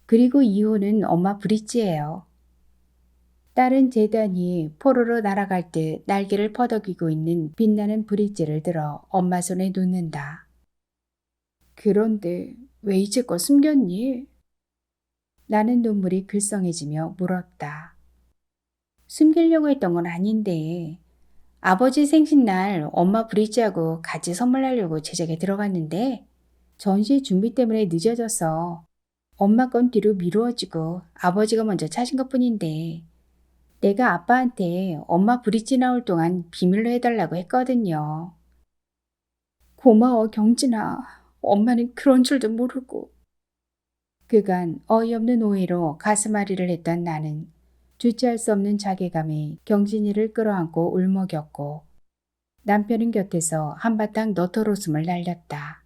그리고 2호는 엄마 브릿지예요. 딸은 재단이 포로로 날아갈 때 날개를 퍼덕이고 있는 빛나는 브릿지를 들어 엄마 손에 놓는다. 그런데 왜 이제껏 숨겼니? 나는 눈물이 글썽해지며 물었다. 숨기려고 했던 건 아닌데 아버지 생신날 엄마 브릿지하고 같이 선물하려고 제작에 들어갔는데 전시 준비 때문에 늦어져서 엄마 건 뒤로 미루어지고 아버지가 먼저 찾은 것뿐인데 내가 아빠한테 엄마 브릿지 나올 동안 비밀로 해달라고 했거든요. 고마워 경진아. 엄마는 그런 줄도 모르고. 그간 어이없는 오해로 가슴앓이를 했던 나는 주체할 수 없는 자괴감에 경진이를 끌어안고 울먹였고 남편은 곁에서 한바탕 너털 웃음을 날렸다.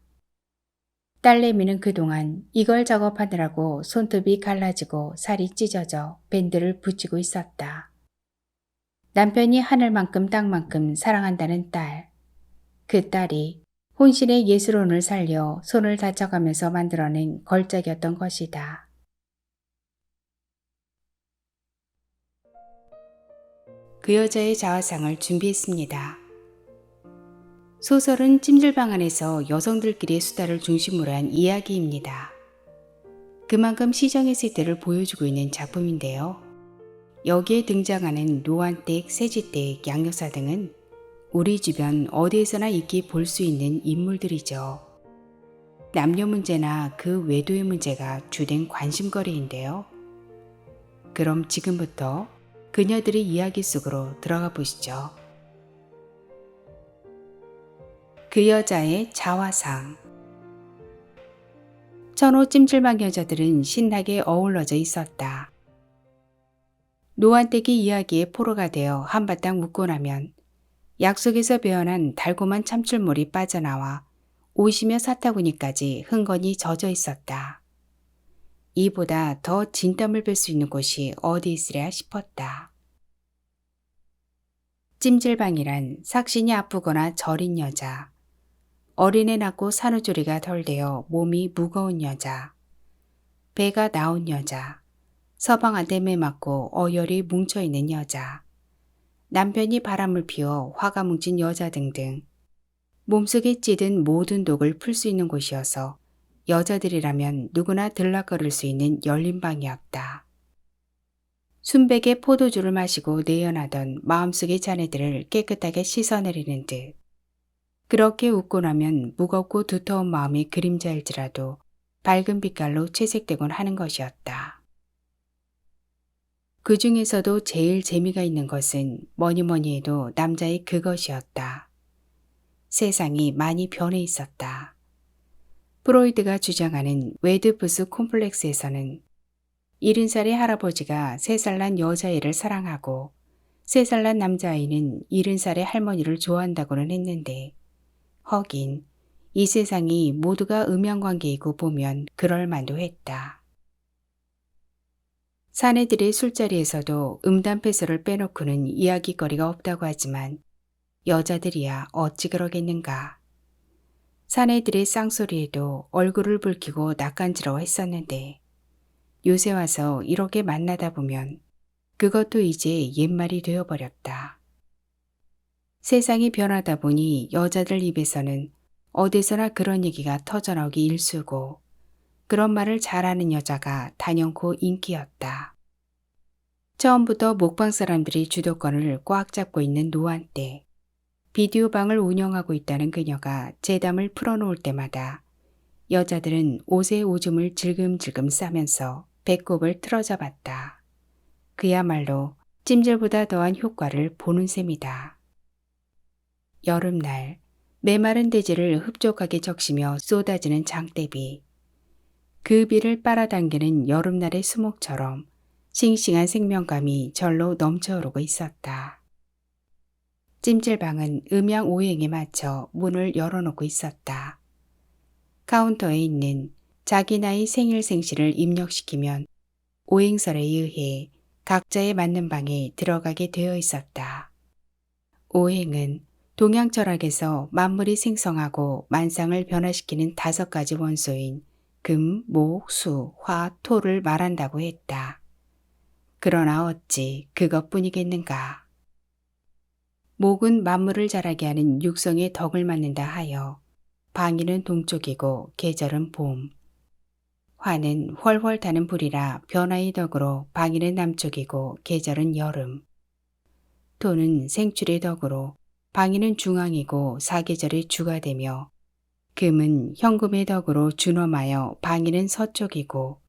딸내미는 그동안 이걸 작업하느라고 손톱이 갈라지고 살이 찢어져 밴드를 붙이고 있었다. 남편이 하늘만큼 땅만큼 사랑한다는 딸. 그 딸이 혼신의 예술혼을 살려 손을 다쳐가면서 만들어낸 걸작이었던 것이다. 그 여자의 자화상을 준비했습니다. 소설은 찜질방 안에서 여성들끼리의 수다를 중심으로 한 이야기입니다. 그만큼 시정의 세태를 보여주고 있는 작품인데요. 여기에 등장하는 노안댁, 세지댁, 양여사 등은 우리 주변 어디에서나 있게 볼 수 있는 인물들이죠. 남녀 문제나 그 외도의 문제가 주된 관심거리인데요. 그럼 지금부터 그녀들의 이야기 속으로 들어가 보시죠. 그 여자의 자화상. 천호 찜질방 여자들은 신나게 어우러져 있었다. 노안댁이 이야기에 포로가 되어 한바탕 웃고 나면 약속에서 배어난 달콤한 참출물이 빠져나와 옷이며 사타구니까지 흥건히 젖어 있었다. 이보다 더 진땀을 뺄 수 있는 곳이 어디 있으랴 싶었다. 찜질방이란 삭신이 아프거나 저린 여자, 어린애 낳고 산후조리가 덜 되어 몸이 무거운 여자, 배가 나온 여자, 서방한테 매맞고 어열이 뭉쳐있는 여자, 남편이 바람을 피워 화가 뭉친 여자 등등 몸속에 찌든 모든 독을 풀 수 있는 곳이어서 여자들이라면 누구나 들락거릴 수 있는 열린 방이었다. 순백의 포도주를 마시고 내연하던 마음속의 자네들을 깨끗하게 씻어내리는 듯 그렇게 웃고 나면 무겁고 두터운 마음의 그림자일지라도 밝은 빛깔로 채색되곤 하는 것이었다. 그 중에서도 제일 재미가 있는 것은 뭐니 해도 남자의 그것이었다. 세상이 많이 변해 있었다. 프로이드가 주장하는 웨드푸스 콤플렉스에서는 70살의 할아버지가 3살 난 여자애를 사랑하고 3살 난 남자아이는 70살의 할머니를 좋아한다고는 했는데 허긴 이 세상이 모두가 음양관계이고 보면 그럴만도 했다. 사내들의 술자리에서도 음담패설을 빼놓고는 이야기거리가 없다고 하지만 여자들이야 어찌 그러겠는가. 사내들의 쌍소리에도 얼굴을 붉히고 낯간지러워 했었는데 요새 와서 이렇게 만나다 보면 그것도 이제 옛말이 되어버렸다. 세상이 변하다 보니 여자들 입에서는 어디서나 그런 얘기가 터져나오기 일쑤고 그런 말을 잘하는 여자가 단연코 인기였다. 처음부터 목방 사람들이 주도권을 꽉 잡고 있는 노안때 비디오 방을 운영하고 있다는 그녀가 재담을 풀어놓을 때마다 여자들은 옷에 오줌을 질금질금 싸면서 배꼽을 틀어잡았다. 그야말로 찜질보다 더한 효과를 보는 셈이다. 여름날 메마른 대지를 흡족하게 적시며 쏟아지는 장대비. 그 비를 빨아당기는 여름날의 수목처럼 싱싱한 생명감이 절로 넘쳐오르고 있었다. 찜질방은 음양 오행에 맞춰 문을 열어놓고 있었다. 카운터에 있는 자기 나이 생일 생시를 입력시키면 오행설에 의해 각자에 맞는 방에 들어가게 되어 있었다. 오행은 동양 철학에서 만물이 생성하고 만상을 변화시키는 5가지 원소인 금, 목, 수, 화, 토를 말한다고 했다. 그러나 어찌 그것뿐이겠는가. 목은 만물을 자라게 하는 육성의 덕을 맡는다 하여 방위는 동쪽이고 계절은 봄. 화는 훨훨 타는 불이라 변화의 덕으로 방위는 남쪽이고 계절은 여름. 토는 생출의 덕으로 방위는 중앙이고 사계절의 주가 되며 금은 현금의 덕으로 준엄하여 방위는 서쪽이고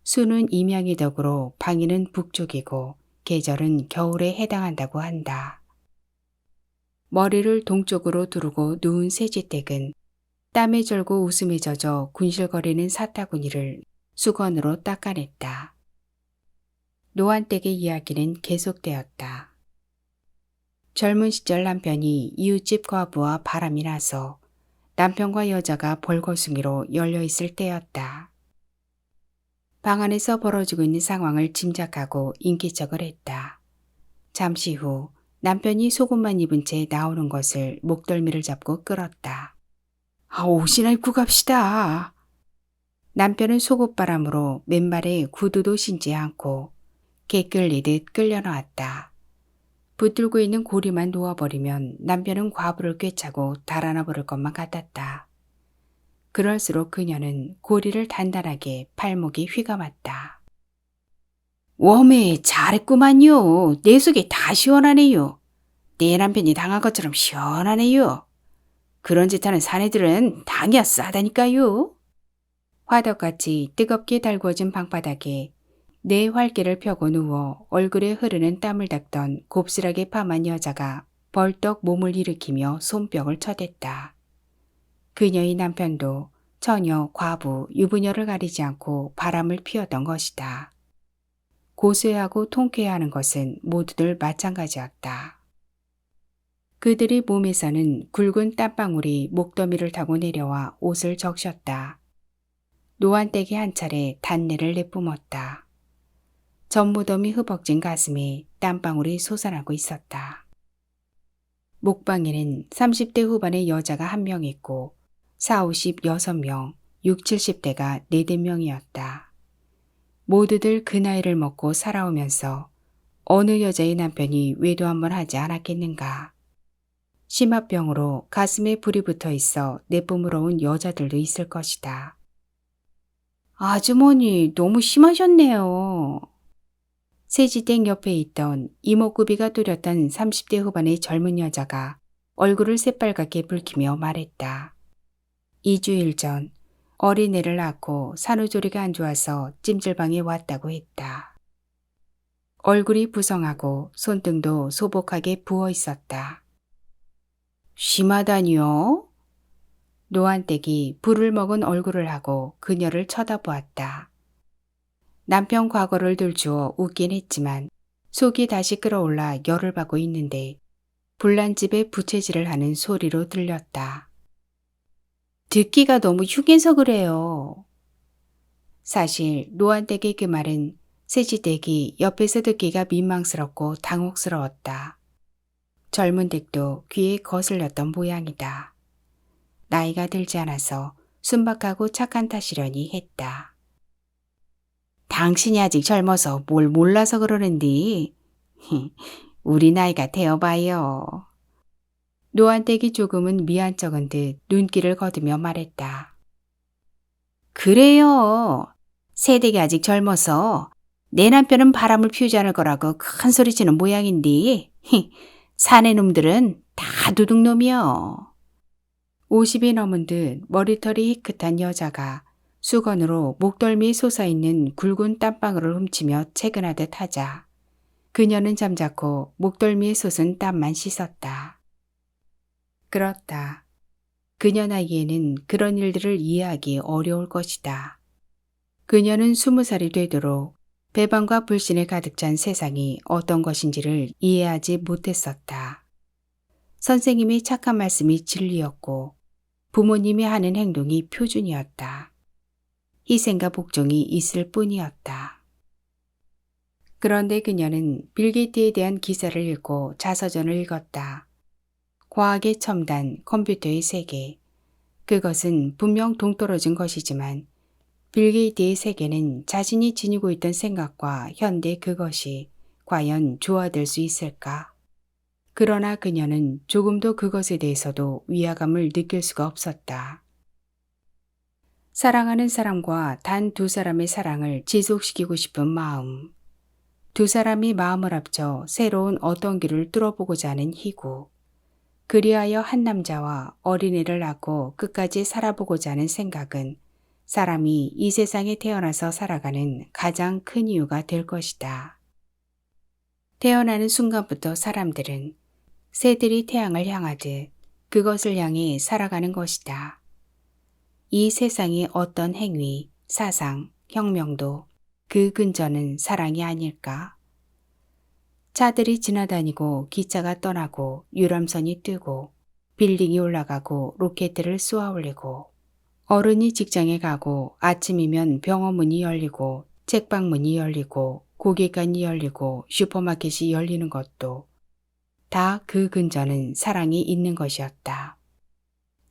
수는 임양의 덕으로 방위는 북쪽이고 계절은 겨울에 해당한다고 한다. 머리를 동쪽으로 두르고 누운 세지댁은 땀에 절고 웃음에 젖어 군실거리는 사타구니를 수건으로 닦아냈다. 노안댁의 이야기는 계속되었다. 젊은 시절 남편이 이웃집 과부와 바람이 나서 남편과 여자가 벌거숭이로 열려있을 때였다. 방 안에서 벌어지고 있는 상황을 짐작하고 인기척을 했다. 잠시 후 남편이 속옷만 입은 채 나오는 것을 목덜미를 잡고 끌었다. 옷이나 입고 갑시다. 남편은 속옷바람으로 맨발에 구두도 신지 않고 개 끌리듯 끌려나왔다. 붙들고 있는 고리만 놓아버리면 남편은 과부를 꿰차고 달아나 버릴 것만 같았다. 그럴수록 그녀는 고리를 단단하게 팔목에 휘감았다. 웜에 잘했구만요. 내 속이 다 시원하네요. 내 남편이 당한 것처럼 시원하네요. 그런 짓 하는 사내들은 당이야 싸다니까요. 화덕같이 뜨겁게 달구어진 방바닥에 내 활개를 펴고 누워 얼굴에 흐르는 땀을 닦던 곱슬하게 파만 여자가 벌떡 몸을 일으키며 손뼉을 쳐댔다. 그녀의 남편도 처녀, 과부, 유부녀를 가리지 않고 바람을 피웠던 것이다. 고소해하고 통쾌해하는 것은 모두들 마찬가지였다. 그들의 몸에서는 굵은 땀방울이 목더미를 타고 내려와 옷을 적셨다. 노안댁이 한 차례 단내를 내뿜었다. 전무더미 흐벅진 가슴에 땀방울이 솟아나고 있었다. 목방에는 30대 후반의 여자가 1명 있고 40, 6명, 6, 70대가 4, 5명이었다. 모두들 그 나이를 먹고 살아오면서 어느 여자의 남편이 외도 한번 하지 않았겠는가. 심화병으로 가슴에 불이 붙어 있어 내뿜으러 온 여자들도 있을 것이다. 아주머니 너무 심하셨네요. 세지댁 옆에 있던 이목구비가 뚜렷한 30대 후반의 젊은 여자가 얼굴을 새빨갛게 붉히며 말했다. 2주일 전 어린애를 낳고 산후조리가 안 좋아서 찜질방에 왔다고 했다. 얼굴이 부성하고 손등도 소복하게 부어 있었다. 심하다니요? 노안댁이 불을 먹은 얼굴을 하고 그녀를 쳐다보았다. 남편 과거를 들주어 웃긴 했지만 속이 다시 끓어올라 열을 받고 있는데 불난집에 부채질을 하는 소리로 들렸다. 듣기가 너무 흉해서 그래요. 사실 노안댁의 그 말은 세지댁이 옆에서 듣기가 민망스럽고 당혹스러웠다. 젊은 댁도 귀에 거슬렸던 모양이다. 나이가 들지 않아서 순박하고 착한 탓이려니 했다. 당신이 아직 젊어서 뭘 몰라서 그러는디. 우리 나이가 되어봐요. 노안댁이 조금은 미안 쩍은 듯 눈길을 거두며 말했다. 그래요. 새댁이 아직 젊어서 내 남편은 바람을 피우지 않을 거라고 큰 소리치는 모양인데 사내놈들은 다 도둑놈이요. 50이 넘은 듯 머리털이 희끗한 여자가 수건으로 목덜미에 솟아있는 굵은 땀방울을 훔치며 채근하듯 하자 그녀는 잠자코 목덜미에 솟은 땀만 씻었다. 그렇다. 그녀 나이에는 그런 일들을 이해하기 어려울 것이다. 그녀는 20살이 되도록 배반과 불신에 가득 찬 세상이 어떤 것인지를 이해하지 못했었다. 선생님의 착한 말씀이 진리였고 부모님이 하는 행동이 표준이었다. 희생과 복종이 있을 뿐이었다. 그런데 그녀는 빌 게이츠에 대한 기사를 읽고 자서전을 읽었다. 과학의 첨단, 컴퓨터의 세계. 그것은 분명 동떨어진 것이지만 빌 게이츠의 세계는 자신이 지니고 있던 생각과 현대 그것이 과연 조화될 수 있을까? 그러나 그녀는 조금도 그것에 대해서도 위화감을 느낄 수가 없었다. 사랑하는 사람과 단 2사람의 사랑을 지속시키고 싶은 마음. 2사람이 마음을 합쳐 새로운 어떤 길을 뚫어보고자 하는 희구. 그리하여 한 남자와 어린애를 낳고 끝까지 살아보고자 하는 생각은 사람이 이 세상에 태어나서 살아가는 가장 큰 이유가 될 것이다. 태어나는 순간부터 사람들은 새들이 태양을 향하듯 그것을 향해 살아가는 것이다. 이 세상의 어떤 행위, 사상, 혁명도 그 근저는 사랑이 아닐까? 차들이 지나다니고 기차가 떠나고 유람선이 뜨고 빌딩이 올라가고 로켓들을 쏘아 올리고 어른이 직장에 가고 아침이면 병원 문이 열리고 책방 문이 열리고 고깃간이 열리고 슈퍼마켓이 열리는 것도 다 그 근저는 사랑이 있는 것이었다.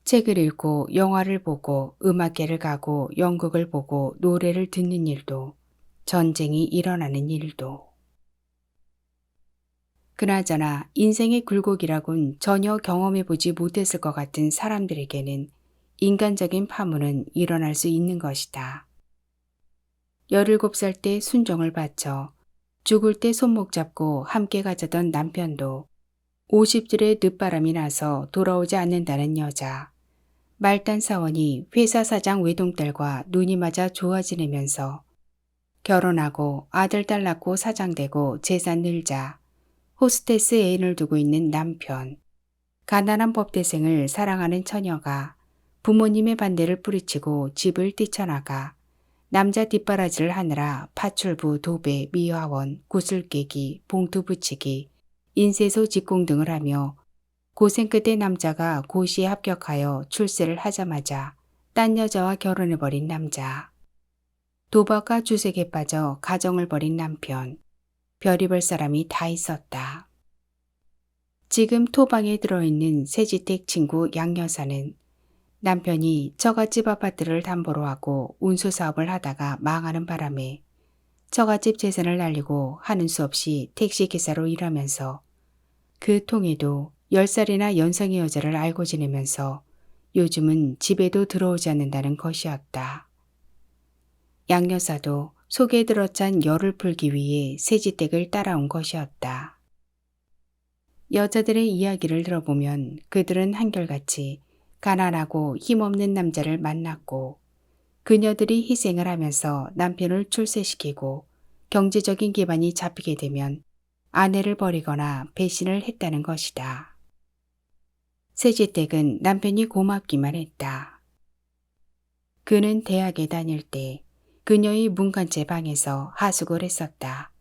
책을 읽고 영화를 보고 음악회를 가고 연극을 보고 노래를 듣는 일도 전쟁이 일어나는 일도 그나저나 인생의 굴곡이라곤 전혀 경험해보지 못했을 것 같은 사람들에게는 인간적인 파문은 일어날 수 있는 것이다. 17살 때 순정을 바쳐 죽을 때 손목 잡고 함께 가자던 남편도 50줄의 늦바람이 나서 돌아오지 않는다는 여자, 말단 사원이 회사 사장 외동딸과 눈이 맞아 좋아 지내면서 결혼하고 아들 딸 낳고 사장되고 재산 늘자 호스테스 애인을 두고 있는 남편, 가난한 법대생을 사랑하는 처녀가 부모님의 반대를 뿌리치고 집을 뛰쳐나가 남자 뒷바라지를 하느라 파출부, 도배, 미화원, 구슬깨기, 봉투 붙이기, 인쇄소 직공 등을 하며 고생 끝에 남자가 고시에 합격하여 출세를 하자마자 딴 여자와 결혼해버린 남자, 도박과 주색에 빠져 가정을 버린 남편, 별의별 사람이 다 있었다. 지금 토방에 들어있는 세지댁 친구 양 여사는 남편이 처갓집 아파트를 담보로 하고 운수사업을 하다가 망하는 바람에 처갓집 재산을 날리고 하는 수 없이 택시기사로 일하면서 그 통에도 10살이나 연상의 여자를 알고 지내면서 요즘은 집에도 들어오지 않는다는 것이었다. 양 여사도 속에 들어찬 열을 풀기 위해 세지댁을 따라온 것이었다. 여자들의 이야기를 들어보면 그들은 한결같이 가난하고 힘없는 남자를 만났고 그녀들이 희생을 하면서 남편을 출세시키고 경제적인 기반이 잡히게 되면 아내를 버리거나 배신을 했다는 것이다. 세지댁은 남편이 고맙기만 했다. 그는 대학에 다닐 때 그녀의 문간제 방에서 하숙을 했었다.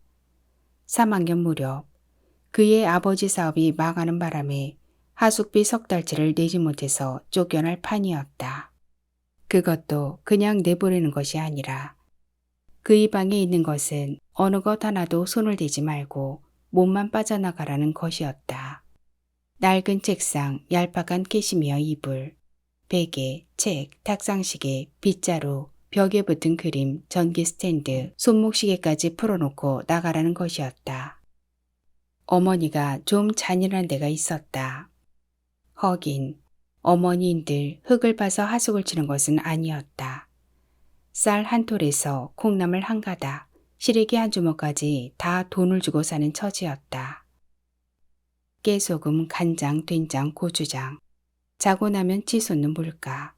3학년 무렵 그의 아버지 사업이 망하는 바람에 하숙비 석 달치를 내지 못해서 쫓겨날 판이었다. 그것도 그냥 내보내는 것이 아니라 그의 방에 있는 것은 어느 것 하나도 손을 대지 말고 몸만 빠져나가라는 것이었다. 낡은 책상, 얄팍한 캐시미어 이불, 베개, 책, 탁상시계, 빗자루, 벽에 붙은 그림, 전기 스탠드, 손목시계까지 풀어놓고 나가라는 것이었다. 어머니가 좀 잔인한 데가 있었다. 허긴 어머니인들 흙을 파서 하숙을 치는 것은 아니었다. 쌀 한 톨에서 콩나물 한 가닥, 시래기 한 주먹까지 다 돈을 주고 사는 처지였다. 깨소금, 간장, 된장, 고추장, 자고 나면 치솟는 물가.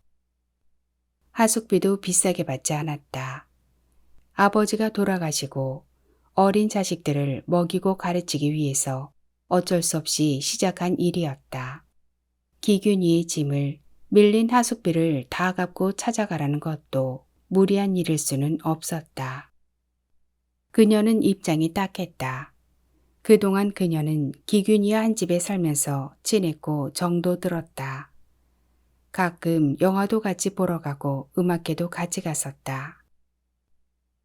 하숙비도 비싸게 받지 않았다. 아버지가 돌아가시고 어린 자식들을 먹이고 가르치기 위해서 어쩔 수 없이 시작한 일이었다. 기균이의 짐을 밀린 하숙비를 다 갚고 찾아가라는 것도 무리한 일일 수는 없었다. 그녀는 입장이 딱했다. 그동안 그녀는 기균이와 한 집에 살면서 지냈고 정도 들었다. 가끔 영화도 같이 보러 가고 음악회도 같이 갔었다.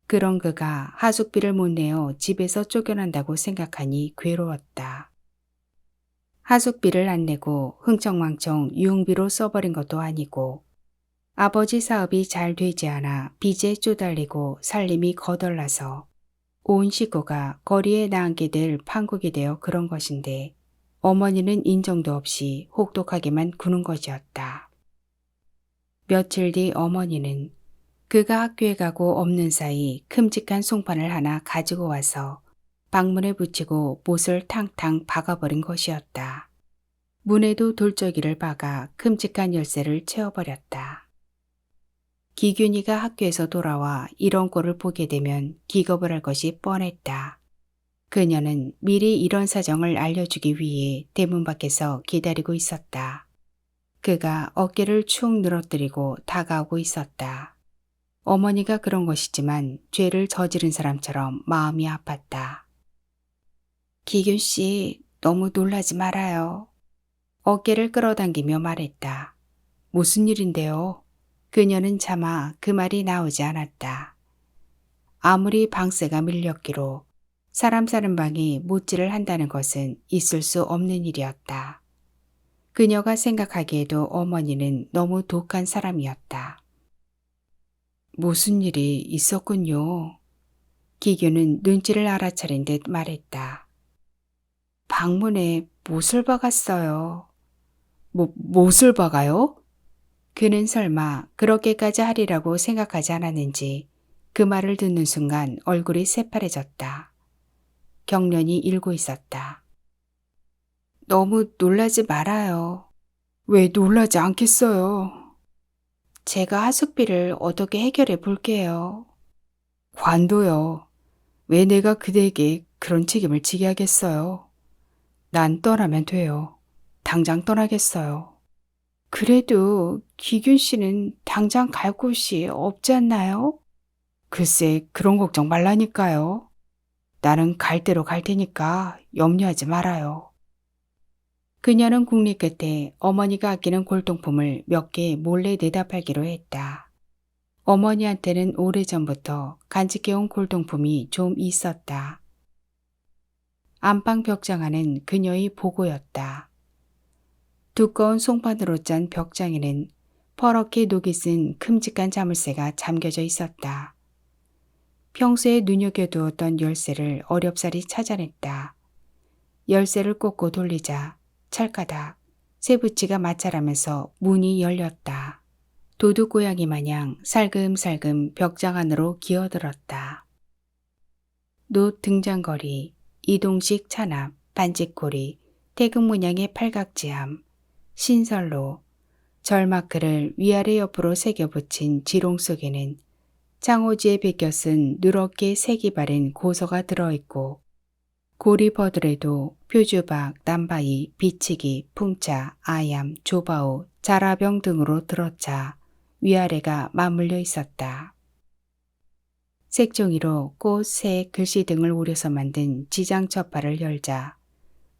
그런 그가 하숙비를 못 내어 집에서 쫓겨난다고 생각하니 괴로웠다. 하숙비를 안 내고 흥청망청 유흥비로 써버린 것도 아니고 아버지 사업이 잘 되지 않아 빚에 쪼달리고 살림이 거덜나서 온 식구가 거리에 나앉게 될 판국이 되어 그런 것인데 어머니는 인정도 없이 혹독하게만 구는 것이었다. 며칠 뒤 어머니는 그가 학교에 가고 없는 사이 큼직한 송판을 하나 가지고 와서 방문에 붙이고 못을 탕탕 박아버린 것이었다. 문에도 돌적이를 박아 큼직한 열쇠를 채워버렸다. 기균이가 학교에서 돌아와 이런 꼴을 보게 되면 기겁을 할 것이 뻔했다. 그녀는 미리 이런 사정을 알려주기 위해 대문 밖에서 기다리고 있었다. 그가 어깨를 축 늘어뜨리고 다가오고 있었다. 어머니가 그런 것이지만 죄를 저지른 사람처럼 마음이 아팠다. 기균 씨, 너무 놀라지 말아요. 어깨를 끌어당기며 말했다. 무슨 일인데요? 그녀는 차마 그 말이 나오지 않았다. 아무리 방세가 밀렸기로 사람 사는 방이 못질을 한다는 것은 있을 수 없는 일이었다. 그녀가 생각하기에도 어머니는 너무 독한 사람이었다. 무슨 일이 있었군요. 기규는 눈치를 알아차린 듯 말했다. 방문에 못을 박았어요. 못을 박아요? 그는 설마 그렇게까지 하리라고 생각하지 않았는지 그 말을 듣는 순간 얼굴이 새파래졌다. 경련이 일고 있었다. 너무 놀라지 말아요. 왜 놀라지 않겠어요? 제가 하숙비를 어떻게 해결해 볼게요. 관도요. 왜 내가 그대에게 그런 책임을 지게 하겠어요? 난 떠나면 돼요. 당장 떠나겠어요. 그래도 기균 씨는 당장 갈 곳이 없지 않나요? 글쎄, 그런 걱정 말라니까요. 나는 갈 대로 갈 테니까 염려하지 말아요. 그녀는 국리 끝에 어머니가 아끼는 골동품을 몇 개 몰래 내다 팔기로 했다. 어머니한테는 오래전부터 간직해온 골동품이 좀 있었다. 안방 벽장 안은 그녀의 보고였다. 두꺼운 송판으로 짠 벽장에는 퍼렇게 녹이 쓴 큼직한 자물쇠가 잠겨져 있었다. 평소에 눈여겨두었던 열쇠를 어렵사리 찾아냈다. 열쇠를 꽂고 돌리자 찰까닥 쇠 붙이가 마찰하면서 문이 열렸다. 도둑 고양이 마냥 살금살금 벽장 안으로 기어들었다. 노 등장거리, 이동식 찬압, 반직고리, 태극 문양의 팔각지함, 신설로, 절마크를 위아래 옆으로 새겨 붙인 지롱 속에는 장호지에 베껴 쓴 누렇게 색이 바른 고서가 들어있고 고리버들에도 표주박, 남바이, 비치기, 풍차, 아얌, 조바오, 자라병 등으로 들어차 위아래가 맞물려 있었다. 색종이로 꽃, 새, 글씨 등을 오려서 만든 지장 첩파를 열자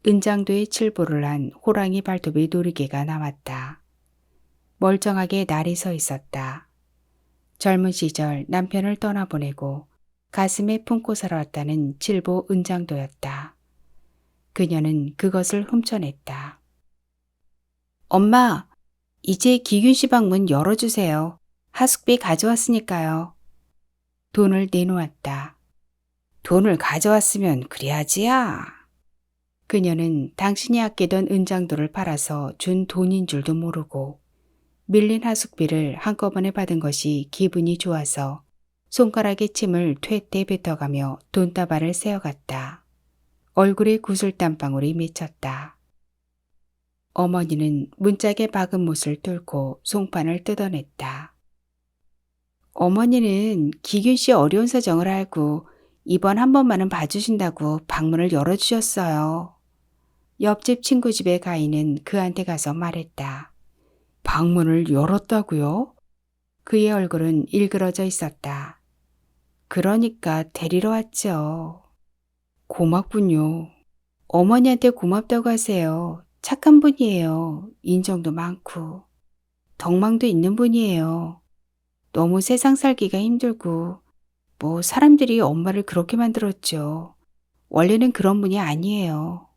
은장도에 칠보를 한 호랑이 발톱의 놀이개가 나왔다. 멀쩡하게 날이 서 있었다. 젊은 시절 남편을 떠나보내고 가슴에 품고 살아왔다는 칠보 은장도였다. 그녀는 그것을 훔쳐냈다. 엄마, 이제 기균 씨 방문 열어주세요. 하숙비 가져왔으니까요. 돈을 내놓았다. 돈을 가져왔으면 그래야지야. 그녀는 당신이 아끼던 은장도를 팔아서 준 돈인 줄도 모르고 밀린 하숙비를 한꺼번에 받은 것이 기분이 좋아서 손가락에 침을 퇴퇴 뱉어가며 돈다발을 세어갔다. 얼굴에 구슬땀방울이 맺혔다. 어머니는 문짝에 박은 못을 뚫고 송판을 뜯어냈다. 어머니는 기균 씨 어려운 사정을 알고 이번 한 번만은 봐주신다고 방문을 열어주셨어요. 옆집 친구 집에 가 있는 그한테 가서 말했다. 방문을 열었다고요? 그의 얼굴은 일그러져 있었다. 그러니까 데리러 왔죠. 고맙군요. 어머니한테 고맙다고 하세요. 착한 분이에요. 인정도 많고. 덕망도 있는 분이에요. 너무 세상 살기가 힘들고 뭐 사람들이 엄마를 그렇게 만들었죠. 원래는 그런 분이 아니에요.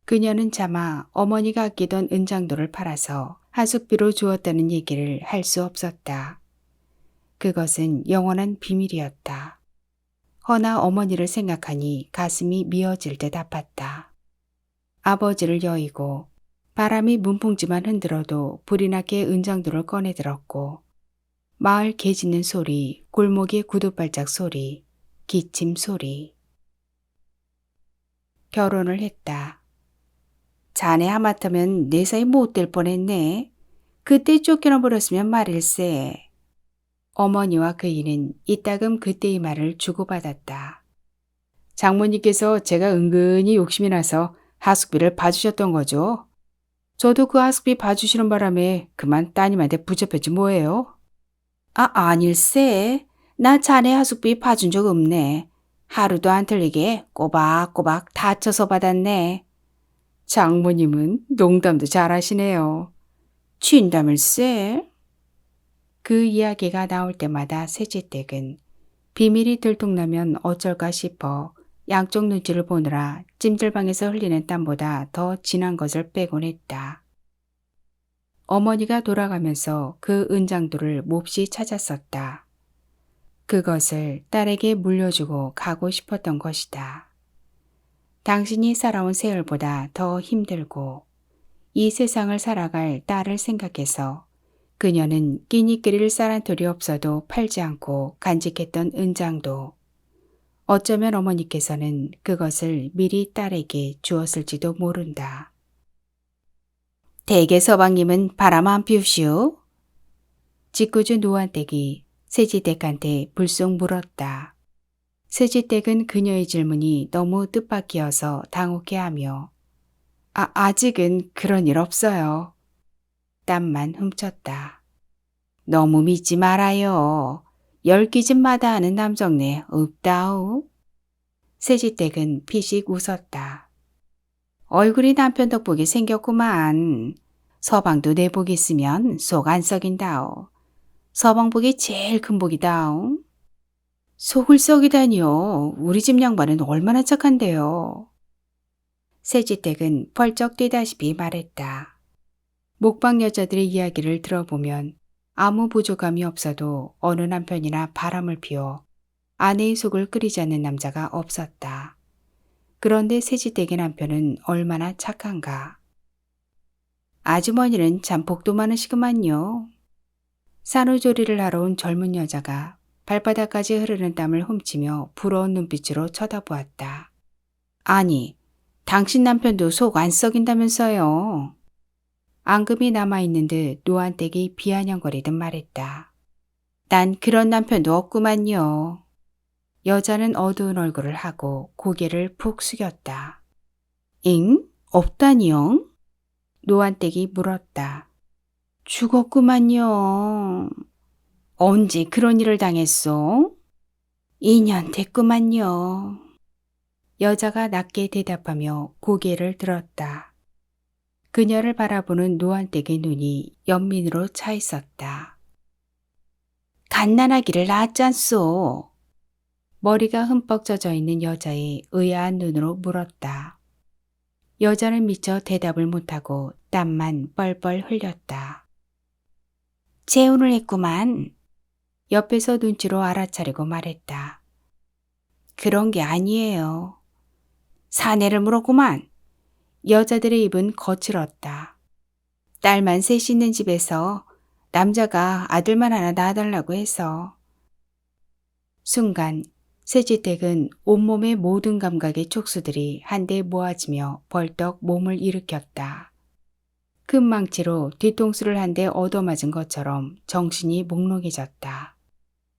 그녀는 차마 어머니가 아끼던 은장도를 팔아서 하숙비로 주었다는 얘기를 할 수 없었다. 그것은 영원한 비밀이었다. 허나 어머니를 생각하니 가슴이 미어질 듯 아팠다. 아버지를 여의고 바람이 문풍지만 흔들어도 불이 나게 은장도를 꺼내들었고 마을 개 짖는 소리, 골목의 구두발짝 소리, 기침 소리. 결혼을 했다. 자네 하마터면 내 사이 못 될 뻔했네. 그때 쫓겨나 버렸으면 말일세. 어머니와 그이는 이따금 그때의 말을 주고받았다. 장모님께서 제가 은근히 욕심이 나서 하숙비를 봐주셨던 거죠. 저도 그 하숙비 봐주시는 바람에 그만 따님한테 붙잡혔지 뭐예요. 아닐세. 나 자네 하숙비 봐준 적 없네. 하루도 안 틀리게 꼬박꼬박 다쳐서 받았네. 장모님은 농담도 잘하시네요. 진담일세. 그 이야기가 나올 때마다 세지댁은 비밀이 들통나면 어쩔까 싶어 양쪽 눈치를 보느라 찜질방에서 흘리는 땀보다 더 진한 것을 빼곤 했다. 어머니가 돌아가면서 그 은장도를 몹시 찾았었다. 그것을 딸에게 물려주고 가고 싶었던 것이다. 당신이 살아온 세월보다 더 힘들고 이 세상을 살아갈 딸을 생각해서 그녀는 끼니 끓일 쌀한톨이 없어도 팔지 않고 간직했던 은장도 어쩌면 어머니께서는 그것을 미리 딸에게 주었을지도 모른다. 대개 서방님은 바람 안 피우시오? 짓궂은 노한댁이 세지댁한테 불쑥 물었다. 세지댁은 그녀의 질문이 너무 뜻밖이어서 당혹해하며 아직은 그런 일 없어요. 땀만 훔쳤다. 너무 믿지 말아요. 10끼집마다 하는 남정네 없다오. 세지댁은 피식 웃었다. 얼굴이 남편 덕보게 생겼구만. 서방도 내 복 있으면 속 안 썩인다오. 서방복이 제일 큰 복이다오. 속을 썩이다니요. 우리 집 양반은 얼마나 착한데요. 세지댁은 펄쩍 뛰다시피 말했다. 목방 여자들의 이야기를 들어보면 아무 부족함이 없어도 어느 남편이나 바람을 피워 아내의 속을 끓이지 않는 남자가 없었다. 그런데 세지댁의 남편은 얼마나 착한가. 아주머니는 참 복도 많으시구만요. 산후조리를 하러 온 젊은 여자가 발바닥까지 흐르는 땀을 훔치며 부러운 눈빛으로 쳐다보았다. 아니, 당신 남편도 속 안 썩인다면서요. 앙금이 남아있는 듯 노한댁이 비아냥거리듯 말했다. 난 그런 남편도 없구만요. 여자는 어두운 얼굴을 하고 고개를 푹 숙였다. 잉? 없다니요? 노한댁이 물었다. 죽었구만요. 언제 그런 일을 당했소? 2년 됐구만요. 여자가 낮게 대답하며 고개를 들었다. 그녀를 바라보는 노한댁의 눈이 연민으로 차 있었다. 갓난아기를 낳았잖소. 머리가 흠뻑 젖어 있는 여자의 의아한 눈으로 물었다. 여자는 미처 대답을 못하고 땀만 뻘뻘 흘렸다. 재혼을 했구만. 옆에서 눈치로 알아차리고 말했다. 그런 게 아니에요. 사내를 물었구만. 여자들의 입은 거칠었다. 딸만 셋이 있는 집에서 남자가 아들만 하나 낳아달라고 해서. 순간 세지댁은 온몸의 모든 감각의 촉수들이 한데 모아지며 벌떡 몸을 일으켰다. 큰 망치로 뒤통수를 한 대 얻어맞은 것처럼 정신이 몽롱해졌다.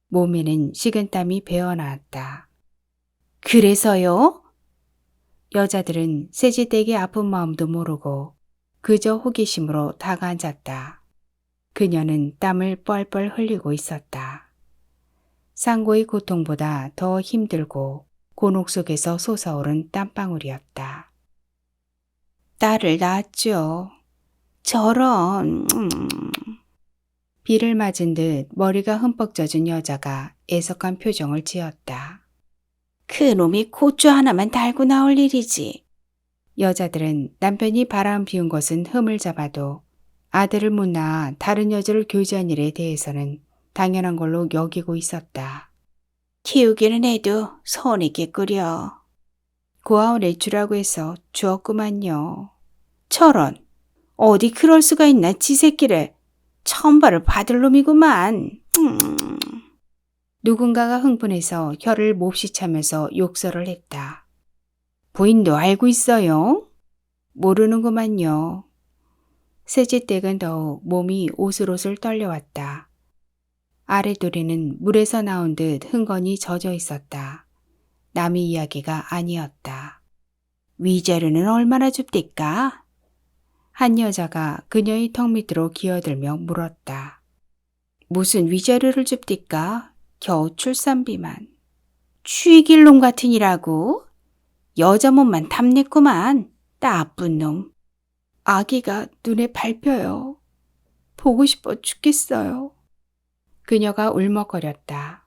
몸에는 식은땀이 배어나왔다. 그래서요? 여자들은 세지댁의 아픈 마음도 모르고 그저 호기심으로 다가앉았다. 그녀는 땀을 뻘뻘 흘리고 있었다. 상고의 고통보다 더 힘들고 곤혹 속에서 솟아오른 땀방울이었다. 딸을 낳았죠. 저런... 비를 맞은 듯 머리가 흠뻑 젖은 여자가 애석한 표정을 지었다. 그놈이 고추 하나만 달고 나올 일이지. 여자들은 남편이 바람 피운 것은 흠을 잡아도 아들을 못 낳아 다른 여자를 교제한 일에 대해서는 당연한 걸로 여기고 있었다. 키우기는 해도 손익이 끓여. 고아원 내주라고 해서 주었구만요. 저런, 어디 그럴 수가 있나 지새끼를. 천벌을 받을 놈이구만. 누군가가 흥분해서 혀를 몹시 차면서 욕설을 했다. 부인도 알고 있어요? 모르는구만요. 세지댁은 더욱 몸이 오슬오슬 떨려왔다. 아랫도리는 물에서 나온 듯 흥건히 젖어 있었다. 남의 이야기가 아니었다. 위자료는 얼마나 줍디까? 한 여자가 그녀의 턱 밑으로 기어들며 물었다. 무슨 위자료를 줍디까? 겨우 출산비만. 취길놈 같으니라고? 여자 몸만 탐냈구만. 나쁜 놈. 아기가 눈에 밟혀요. 보고 싶어 죽겠어요. 그녀가 울먹거렸다.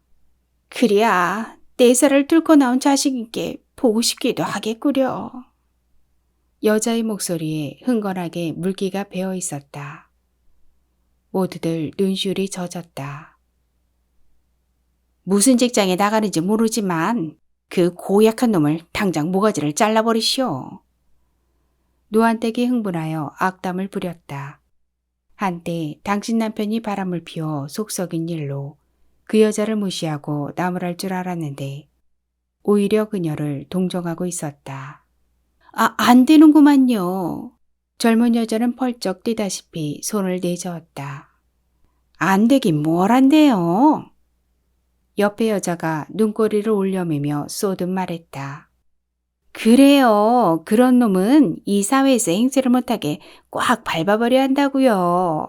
그리야 네 살을 뚫고 나온 자식이게 보고 싶기도 하겠구려. 여자의 목소리에 흥건하게 물기가 배어 있었다. 모두들 눈시울이 젖었다. 무슨 직장에 나가는지 모르지만 그 고약한 놈을 당장 모가지를 잘라버리시오. 노한택이 흥분하여 악담을 부렸다. 한때 당신 남편이 바람을 피워 속썩인 일로 그 여자를 무시하고 나무랄 줄 알았는데 오히려 그녀를 동정하고 있었다. 안 되는구만요. 젊은 여자는 펄쩍 뛰다시피 손을 내저었다. 안 되긴 뭘 한대요. 옆에 여자가 눈꼬리를 올려매며 쏘듯 말했다. 그래요. 그런 놈은 이 사회에서 행세를 못하게 꽉 밟아버려야 한다고요.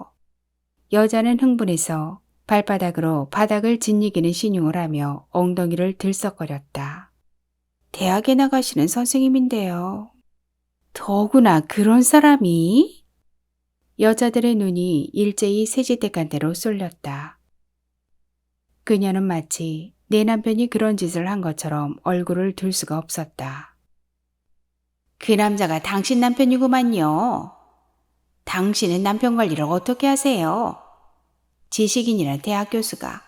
여자는 흥분해서 발바닥으로 바닥을 짓이기는 신용을 하며 엉덩이를 들썩거렸다. 대학에 나가시는 선생님인데요. 더구나 그런 사람이? 여자들의 눈이 일제히 세지대간대로 쏠렸다. 그녀는 마치 내 남편이 그런 짓을 한 것처럼 얼굴을 들 수가 없었다. 그 남자가 당신 남편이구만요. 당신은 남편 관리를 어떻게 하세요? 지식인이란 대학 교수가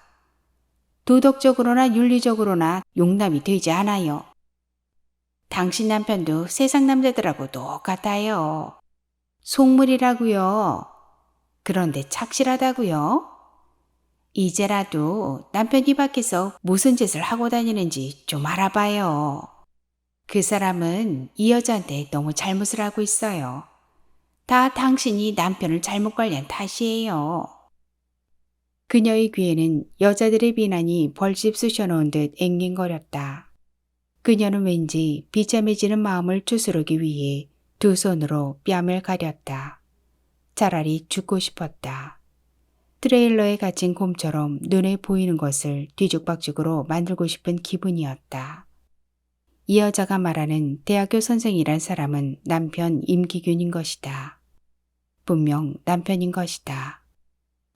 도덕적으로나 윤리적으로나 용납이 되지 않아요. 당신 남편도 세상 남자들하고 똑같아요. 속물이라고요. 그런데 착실하다고요. 이제라도 남편이 밖에서 무슨 짓을 하고 다니는지 좀 알아봐요. 그 사람은 이 여자한테 너무 잘못을 하고 있어요. 다 당신이 남편을 잘못 관리한 탓이에요. 그녀의 귀에는 여자들의 비난이 벌집 쑤셔놓은 듯 앵앵거렸다. 그녀는 왠지 비참해지는 마음을 추스르기 위해 두 손으로 뺨을 가렸다. 차라리 죽고 싶었다. 트레일러에 갇힌 곰처럼 눈에 보이는 것을 뒤죽박죽으로 만들고 싶은 기분이었다. 이 여자가 말하는 대학교 선생이란 사람은 남편 임기균인 것이다. 분명 남편인 것이다.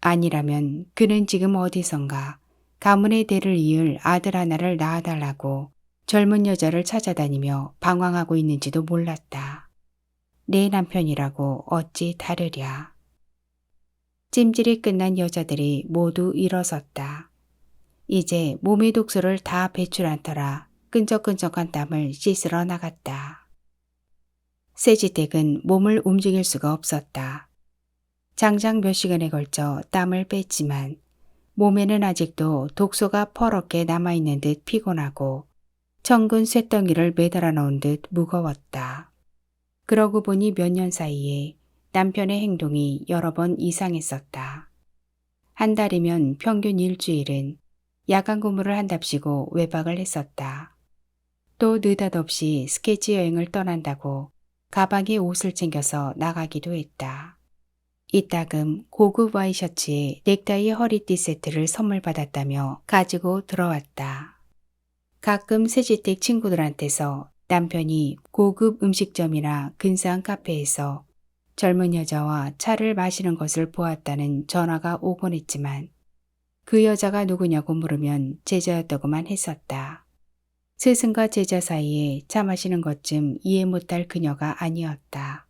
아니라면 그는 지금 어디선가 가문의 대를 이을 아들 하나를 낳아달라고 젊은 여자를 찾아다니며 방황하고 있는지도 몰랐다. 내 남편이라고 어찌 다르랴. 찜질이 끝난 여자들이 모두 일어섰다. 이제 몸의 독소를 다 배출한 터라 끈적끈적한 땀을 씻으러 나갔다. 세지댁은 몸을 움직일 수가 없었다. 장장 몇 시간에 걸쳐 땀을 뺐지만 몸에는 아직도 독소가 퍼렇게 남아있는 듯 피곤하고 청근 쇳덩이를 매달아 놓은 듯 무거웠다. 그러고 보니 몇 년 사이에 남편의 행동이 여러 번 이상했었다. 한 달이면 평균 일주일은 야간 근무를 한답시고 외박을 했었다. 또 느닷없이 스케치 여행을 떠난다고 가방에 옷을 챙겨서 나가기도 했다. 이따금 고급 와이셔츠에 넥타이 허리띠 세트를 선물 받았다며 가지고 들어왔다. 가끔 세지댁 친구들한테서 남편이 고급 음식점이나 근사한 카페에서 젊은 여자와 차를 마시는 것을 보았다는 전화가 오곤 했지만 그 여자가 누구냐고 물으면 제자였다고만 했었다. 스승과 제자 사이에 차 마시는 것쯤 이해 못할 그녀가 아니었다.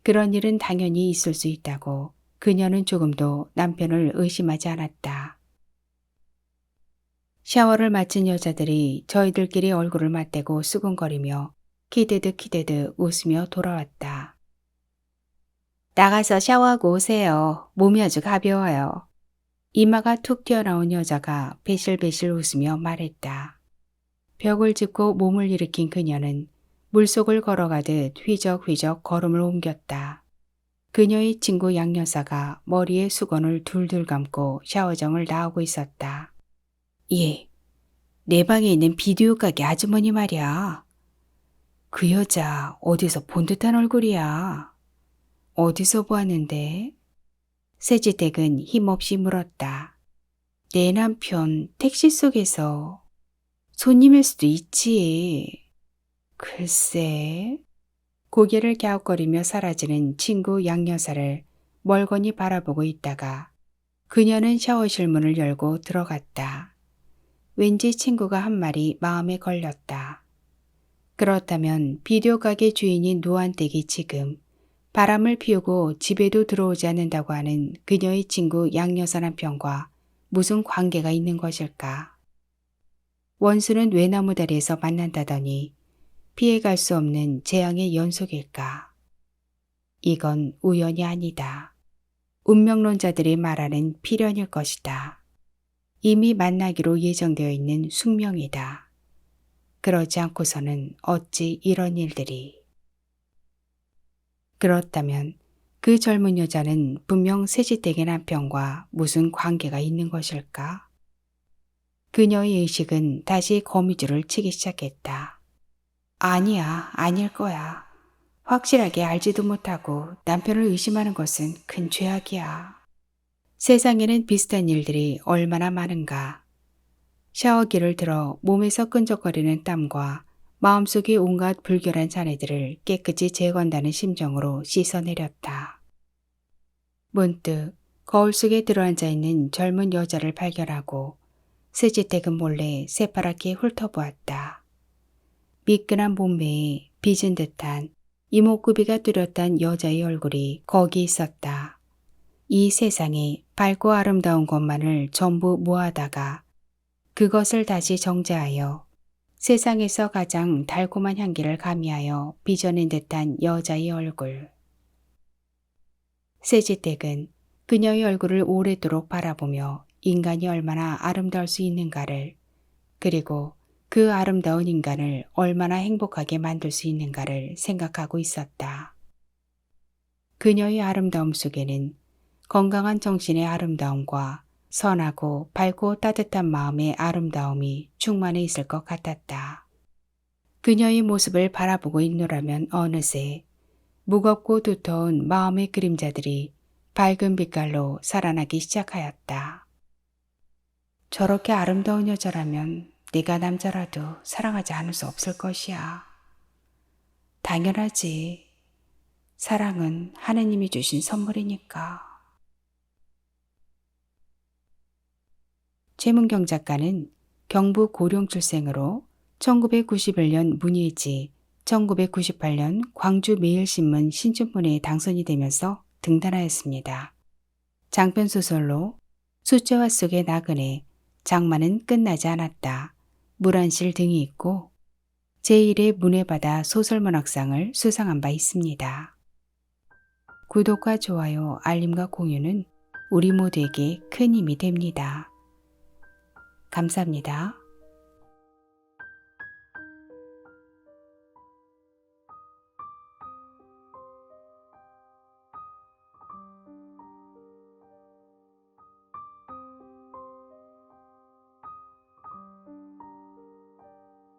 그런 일은 당연히 있을 수 있다고 그녀는 조금도 남편을 의심하지 않았다. 샤워를 마친 여자들이 저희들끼리 얼굴을 맞대고 수근거리며 키드득 웃으며 돌아왔다. 나가서 샤워하고 오세요. 몸이 아주 가벼워요. 이마가 툭 튀어나온 여자가 배실배실 웃으며 말했다. 벽을 짚고 몸을 일으킨 그녀는 물속을 걸어가듯 휘적휘적 걸음을 옮겼다. 그녀의 친구 양여사가 머리에 수건을 둘둘 감고 샤워정을 나오고 있었다. 예, 내 방에 있는 비디오 가게 아주머니 말이야. 그 여자 어디서 본 듯한 얼굴이야. 어디서 보았는데? 세지댁은 힘없이 물었다. 내 남편 택시 속에서. 손님일 수도 있지. 글쎄. 고개를 갸웃거리며 사라지는 친구 양여사를 멀거니 바라보고 있다가 그녀는 샤워실 문을 열고 들어갔다. 왠지 친구가 한 말이 마음에 걸렸다. 그렇다면 비디오 가게 주인인 노한댁이 지금 바람을 피우고 집에도 들어오지 않는다고 하는 그녀의 친구 양여사 남편과 무슨 관계가 있는 것일까? 원수는 외나무다리에서 만난다더니 피해갈 수 없는 재앙의 연속일까? 이건 우연이 아니다. 운명론자들이 말하는 필연일 것이다. 이미 만나기로 예정되어 있는 숙명이다. 그러지 않고서는 어찌 이런 일들이. 그렇다면 그 젊은 여자는 분명 세지댁의 남편과 무슨 관계가 있는 것일까? 그녀의 의식은 다시 거미줄을 치기 시작했다. 아니야, 아닐 거야. 확실하게 알지도 못하고 남편을 의심하는 것은 큰 죄악이야. 세상에는 비슷한 일들이 얼마나 많은가. 샤워기를 들어 몸에서 끈적거리는 땀과 마음속의 온갖 불결한 잔해들을 깨끗이 제거한다는 심정으로 씻어내렸다. 문득 거울 속에 들어앉아 있는 젊은 여자를 발견하고 세지댁은 몰래 새파랗게 훑어보았다. 미끈한 몸매에 빚은 듯한 이목구비가 뚜렷한 여자의 얼굴이 거기 있었다. 이 세상에 밝고 아름다운 것만을 전부 모아다가 그것을 다시 정제하여 세상에서 가장 달콤한 향기를 가미하여 빚어낸 듯한 여자의 얼굴. 세지댁은 그녀의 얼굴을 오래도록 바라보며 인간이 얼마나 아름다울 수 있는가를, 그리고 그 아름다운 인간을 얼마나 행복하게 만들 수 있는가를 생각하고 있었다. 그녀의 아름다움 속에는 건강한 정신의 아름다움과 선하고 밝고 따뜻한 마음의 아름다움이 충만해 있을 것 같았다. 그녀의 모습을 바라보고 있노라면 어느새 무겁고 두터운 마음의 그림자들이 밝은 빛깔로 살아나기 시작하였다. 저렇게 아름다운 여자라면 내가 남자라도 사랑하지 않을 수 없을 것이야. 당연하지. 사랑은 하느님이 주신 선물이니까. 최문경 작가는 경북 고령 출생으로 1991년 문예지, 1998년 광주 매일신문 신춘문예에 당선이 되면서 등단하였습니다. 장편소설로 숫자화 속의 나그네, 장마는 끝나지 않았다, 물안실 등이 있고 제1회 문해바다 소설문학상을 수상한 바 있습니다. 구독과 좋아요, 알림과 공유는 우리 모두에게 큰 힘이 됩니다. 감사합니다.